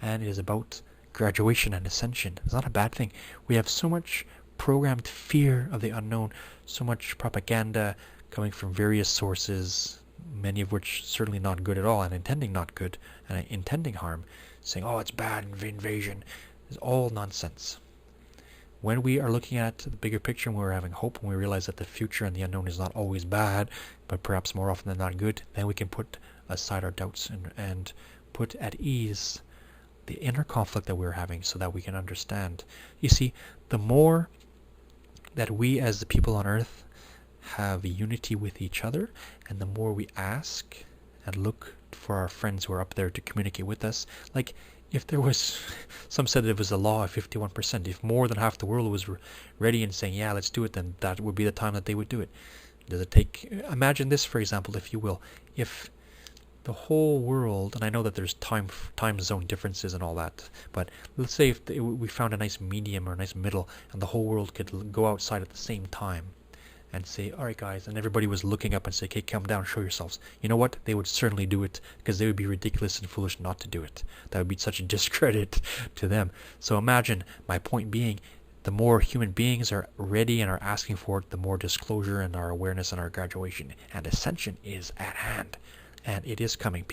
and it is about graduation and ascension. It's not a bad thing. We have so much programmed fear of the unknown, so much propaganda coming from various sources, many of which certainly not good at all, and intending not good, and intending harm, saying, oh, it's bad, invasion. It's all nonsense. When we are looking at the bigger picture, and we're having hope, and we realize that the future and the unknown is not always bad, but perhaps more often than not good, then we can put aside our doubts and put at ease the inner conflict that we're having, so that we can understand. You see, the more that we as the people on earth have unity with each other, and the more we ask and look for our friends who are up there to communicate with us, like if there was, some said it was a law of 51%, if more than half the world was ready and saying, yeah, let's do it, then that would be the time that they would do it. Does it take, imagine this, for example, if you will, if the whole world, and I know that there's time zone differences and all that, but let's say if we found a nice medium or a nice middle, and the whole world could go outside at the same time and say, all right guys, and everybody was looking up and say, okay, come down, show yourselves. You know what? They would certainly do it, because they would be ridiculous and foolish not to do it. That would be such a discredit to them. So imagine, my point being, the more human beings are ready and are asking for it, the more disclosure and our awareness and our graduation and ascension is at hand. And it is coming.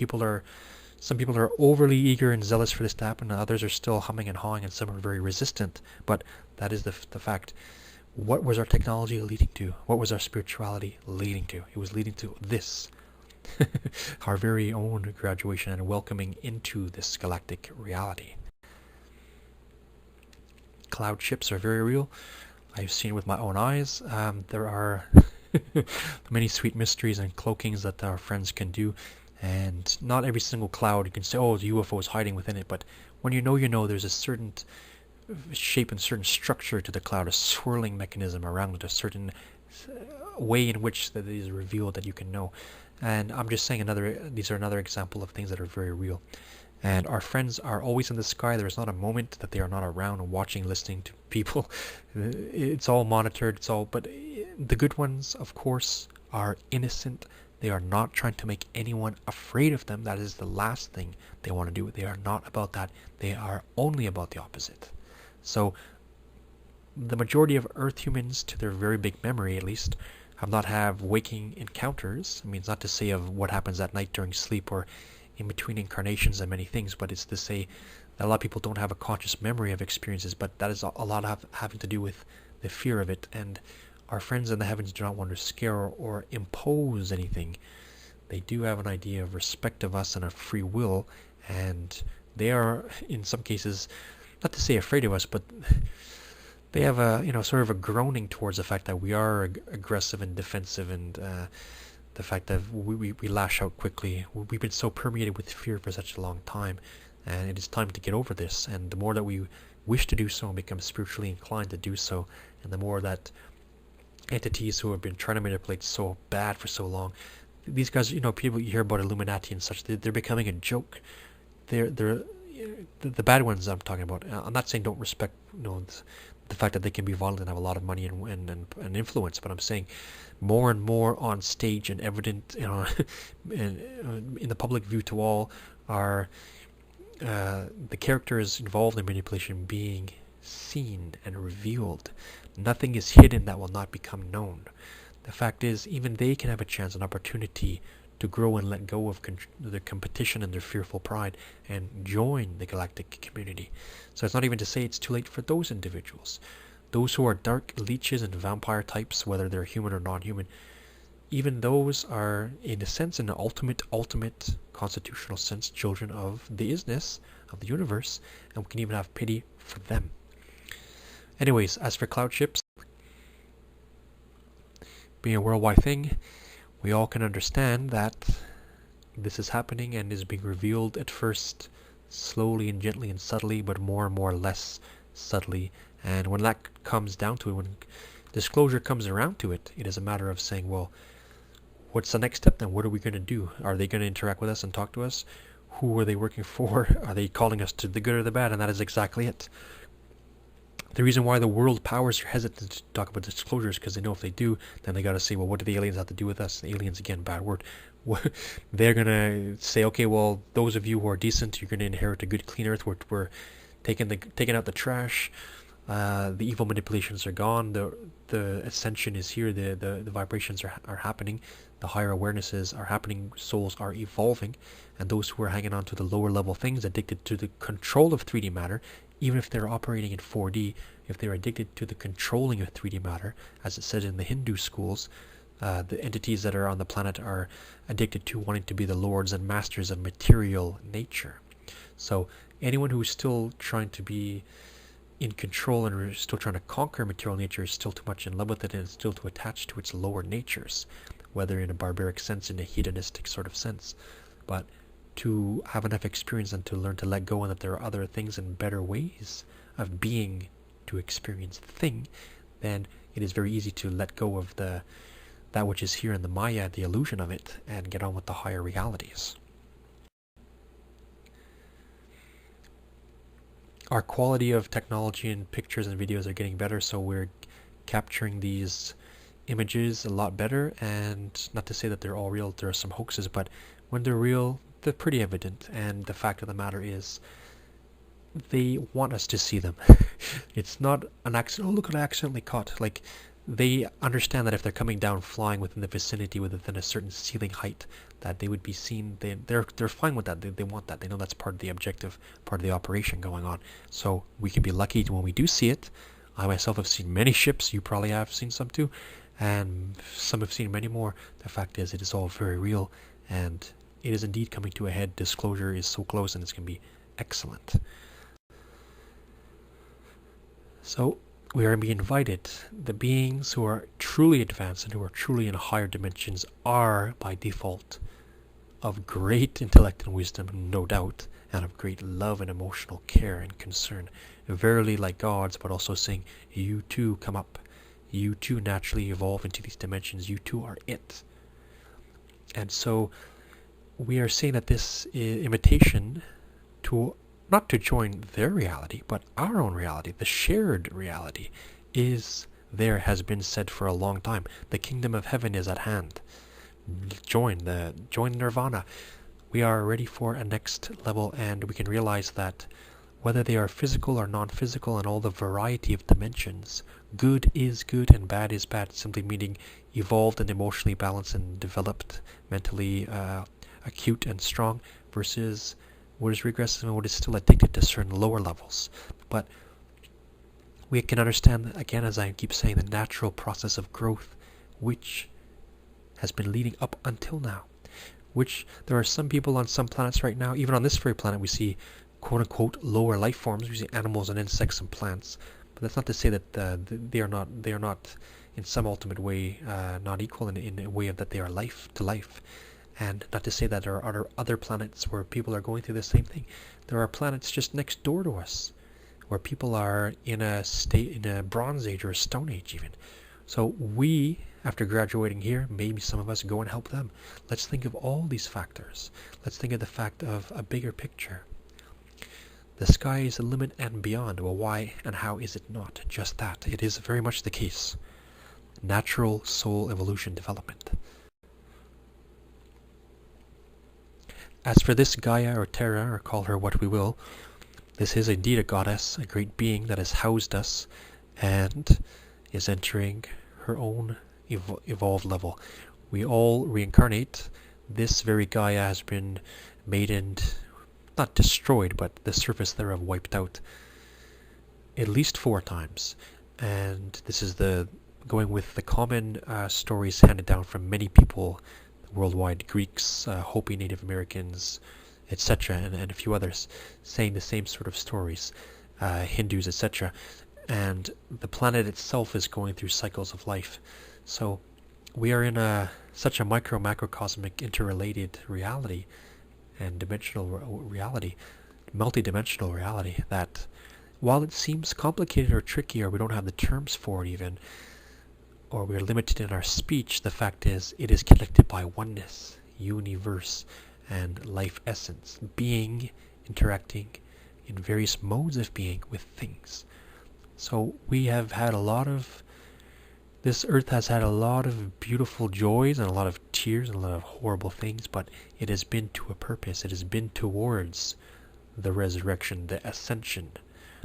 Some people are overly eager and zealous for this to happen, and others are still humming and hawing, and some are very resistant. But that is the fact. What was our technology leading to? What was our spirituality leading to? It was leading to this. Our very own graduation and welcoming into this galactic reality. Cloud ships are very real. I've seen with my own eyes. There are many sweet mysteries and cloakings that our friends can do, and not every single cloud you can say, oh, the UFO is hiding within it, but when you know, there's a certain shape and certain structure to the cloud, a swirling mechanism around it, a certain way in which that is revealed that you can know. And I'm just saying these are another example of things that are very real. And our friends are always in the sky. There is not a moment that they are not around watching, listening to people. It's all monitored. It's all, but the good ones, of course, are innocent. They are not trying to make anyone afraid of them. That is the last thing they want to do. They are not about that. They are only about the opposite. So the majority of Earth humans, to their very big memory at least, have not had waking encounters. I mean, it's not to say of what happens at night during sleep or in between incarnations and many things, but it's to say that a lot of people don't have a conscious memory of experiences, but that is a lot having to do with the fear of it. And our friends in the heavens do not want to scare or impose anything. They do have an idea of respect of us and of free will, and they are, in some cases, not to say afraid of us, but they have a, sort of a groaning towards the fact that we are aggressive and defensive, and the fact that we lash out quickly. We've been so permeated with fear for such a long time, and it is time to get over this. And the more that we wish to do so and become spiritually inclined to do so, and the more that entities who have been trying to manipulate so bad for so long, these guys, people you hear about Illuminati and such, they're becoming a joke. They're the bad ones I'm talking about. I'm not saying don't respect the fact that they can be violent and have a lot of money and influence, but I'm saying more and more on stage and evident, and in the public view to all, are the characters involved in manipulation being seen and revealed. Nothing is hidden that will not become known. The fact is, even they can have a chance, an opportunity to grow and let go of their competition and their fearful pride and join the galactic community. So it's not even to say it's too late for those individuals. Those who are dark leeches and vampire types, whether they're human or non-human, even those are, in a sense, in the ultimate constitutional sense, children of the isness, of the universe, and we can even have pity for them. Anyways, as for cloud ships, being a worldwide thing, we all can understand that this is happening and is being revealed at first slowly and gently and subtly, but more and more less subtly. And when that comes down to it, when disclosure comes around to it, it is a matter of saying, well, what's the next step then? What are we going to do? Are they going to interact with us and talk to us? Who are they working for? Are they calling us to the good or the bad? And that is exactly it. The reason why the world powers are hesitant to talk about disclosures is because they know if they do, then they got to say, well, what do the aliens have to do with us? The aliens, again, bad word. They're going to say, okay, well, those of you who are decent, you're going to inherit a good, clean earth. We're taking out the trash. The evil manipulations are gone. The ascension is here. The vibrations are happening. The higher awarenesses are happening. Souls are evolving. And those who are hanging on to the lower level things, addicted to the control of 3D matter, even if they're operating in 4D, if they're addicted to the controlling of 3D matter, as it says in the Hindu schools, the entities that are on the planet are addicted to wanting to be the lords and masters of material nature. So anyone who's still trying to be in control and still trying to conquer material nature is still too much in love with it and is still too attached to its lower natures, whether in a barbaric sense, in a hedonistic sort of sense. But to have enough experience and to learn to let go, and that there are other things and better ways of being to experience the thing, then it is very easy to let go of that which is here in the Maya, the illusion of it, and get on with the higher realities. Our quality of technology and pictures and videos are getting better, so we're capturing these images a lot better, and not to say that they're all real, there are some hoaxes, but when they're real, they're pretty evident. And the fact of the matter is, they want us to see them. It's not an accident. Oh, look what I accidentally caught. Like, they understand that if they're coming down flying within the vicinity, within a certain ceiling height, that they would be seen. They're fine with that. They want that. They know that's part of the objective, part of the operation going on. So we can be lucky when we do see it. I myself have seen many ships. You probably have seen some too, and some have seen many more. The fact is, it is all very real, and it is indeed coming to a head. Disclosure is so close, and it's going to be excellent. So we are being invited. The beings who are truly advanced and who are truly in higher dimensions are, by default, of great intellect and wisdom, no doubt, and of great love and emotional care and concern. Verily like gods, but also saying, you too come up. You too naturally evolve into these dimensions. You too are it. And so we are saying that this invitation to not to join their reality, but our own reality, the shared reality, is there, has been said for a long time. The kingdom of heaven is at hand. Join Nirvana. We are ready for a next level, and we can realize that whether they are physical or non-physical, and all the variety of dimensions, good is good and bad is bad, simply meaning evolved and emotionally balanced and developed, mentally acute and strong, versus what is regressive and what is still addicted to certain lower levels. But we can understand, again, as I keep saying, the natural process of growth, which has been leading up until now. Which there are some people on some planets right now, even on this very planet, we see quote-unquote lower life forms. We see animals and insects and plants. But that's not to say that they are not in some ultimate way not equal in a way of that they are life to life. And not to say that there are other planets where people are going through the same thing. There are planets just next door to us where people are in a state, in a Bronze Age or a Stone Age even. So we, after graduating here, maybe some of us go and help them. Let's think of all these factors. Let's think of the fact of a bigger picture. The sky is the limit and beyond. Well, why and how is it not just that? It is very much the case. Natural soul evolution development. As for this Gaia or Terra, or call her what we will, this is indeed a goddess, a great being that has housed us and is entering her own evolved level. We all reincarnate. This very Gaia has been made and not destroyed, but the surface thereof wiped out at least 4 times. And this is the going with the common stories handed down from many people worldwide, Greeks, Hopi Native Americans, etc., and a few others, saying the same sort of stories, Hindus, etc. And the planet itself is going through cycles of life. So we are in such a macrocosmic interrelated reality and dimensional reality, multi-dimensional reality, that while it seems complicated or tricky, or we don't have the terms for it even, or we're limited in our speech, the fact is it is connected by oneness, universe, and life essence, being, interacting in various modes of being with things. So we have had this earth has had a lot of beautiful joys and a lot of tears and a lot of horrible things, but it has been to a purpose. It has been towards the resurrection, the ascension.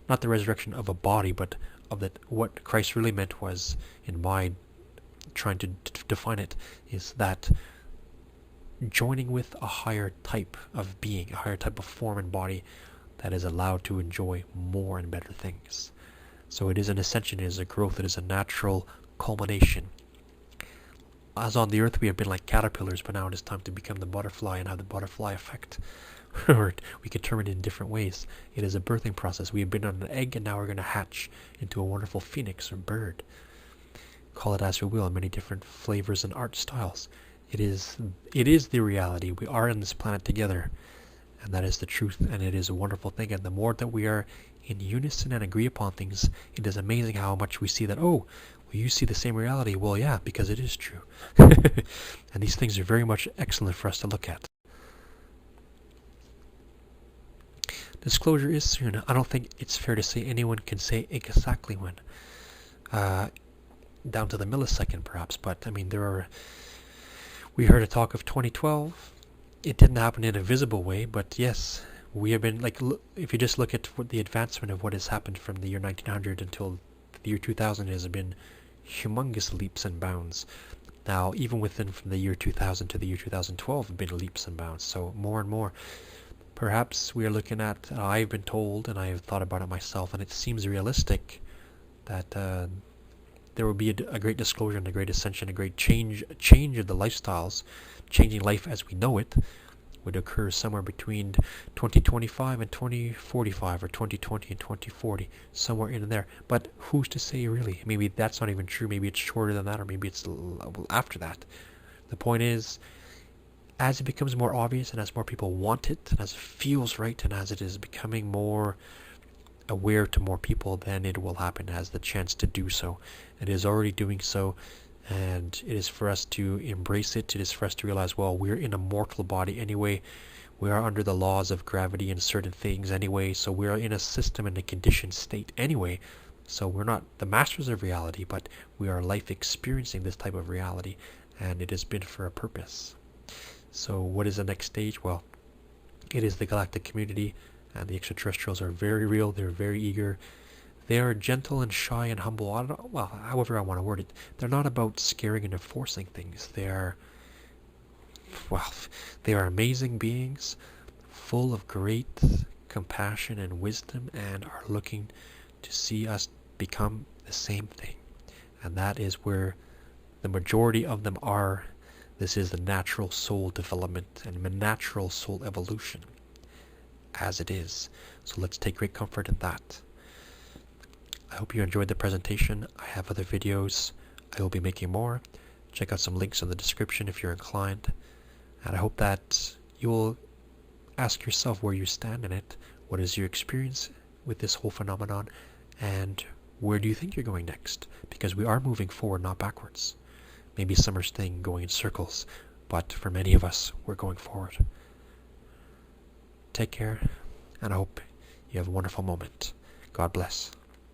Not the resurrection of a body, but of what Christ really meant was, in my trying to define it, is that joining with a higher type of being, a higher type of form and body that is allowed to enjoy more and better things. So it is an ascension, it is a growth, it is a natural culmination. As on the earth we have been like caterpillars, but now it is time to become the butterfly and have the butterfly effect. Or we can term it in different ways. It is a birthing process. We have been on an egg and now we're going to hatch into a wonderful phoenix or bird. Call it as we will, in many different flavors and art styles. It is the reality. We are on this planet together, and that is the truth, and it is a wonderful thing. And the more that we are in unison and agree upon things, it is amazing how much we see that, oh, well, you see the same reality. Well, yeah, because it is true. And these things are very much excellent for us to look at. Disclosure is soon. I don't think it's fair to say anyone can say exactly when. Down to the millisecond, perhaps, but I mean, we heard a talk of 2012. It didn't happen in a visible way, but yes, we have been, like, if you just look at the advancement of what has happened from the year 1900 until the year 2000, has been humongous leaps and bounds. Now, even from the year 2000 to the year 2012 have been leaps and bounds, so more and more. Perhaps we are looking at, I've been told, and I have thought about it myself, and it seems realistic that there will be a great disclosure and a great ascension, a great change of the lifestyles, changing life as we know it, would occur somewhere between 2025 and 2045, or 2020 and 2040, somewhere in there. But who's to say, really? Maybe that's not even true. Maybe it's shorter than that, or maybe it's after that. The point is, as it becomes more obvious, and as more people want it, and as it feels right, and as it is becoming more aware to more people, then it will happen, has the chance to do so. It is already doing so, and it is for us to embrace it. It is for us to realize, well, we're in a mortal body anyway. We are under the laws of gravity and certain things anyway, so we're in a system and a conditioned state anyway. So we're not the masters of reality, but we are life experiencing this type of reality, and it has been for a purpose. So what is the next stage? Well, it is the galactic community, and the extraterrestrials are very real. They're very eager. They are gentle and shy and humble. Well, however I want to word it. They're not about scaring and enforcing things. They are amazing beings, full of great compassion and wisdom, and are looking to see us become the same thing. And that is where the majority of them are. This is the natural soul development and natural soul evolution, as it is. So let's take great comfort in that. I hope you enjoyed the presentation. I have other videos. I will be making more. Check out some links in the description if you're inclined. And I hope that you will ask yourself where you stand in it. What is your experience? with this whole phenomenon, and where do you think you're going next? Because we are moving forward, not backwards. Maybe some are staying going in circles, but for many of us, we're going forward. Take care, and I hope you have a wonderful moment. God bless.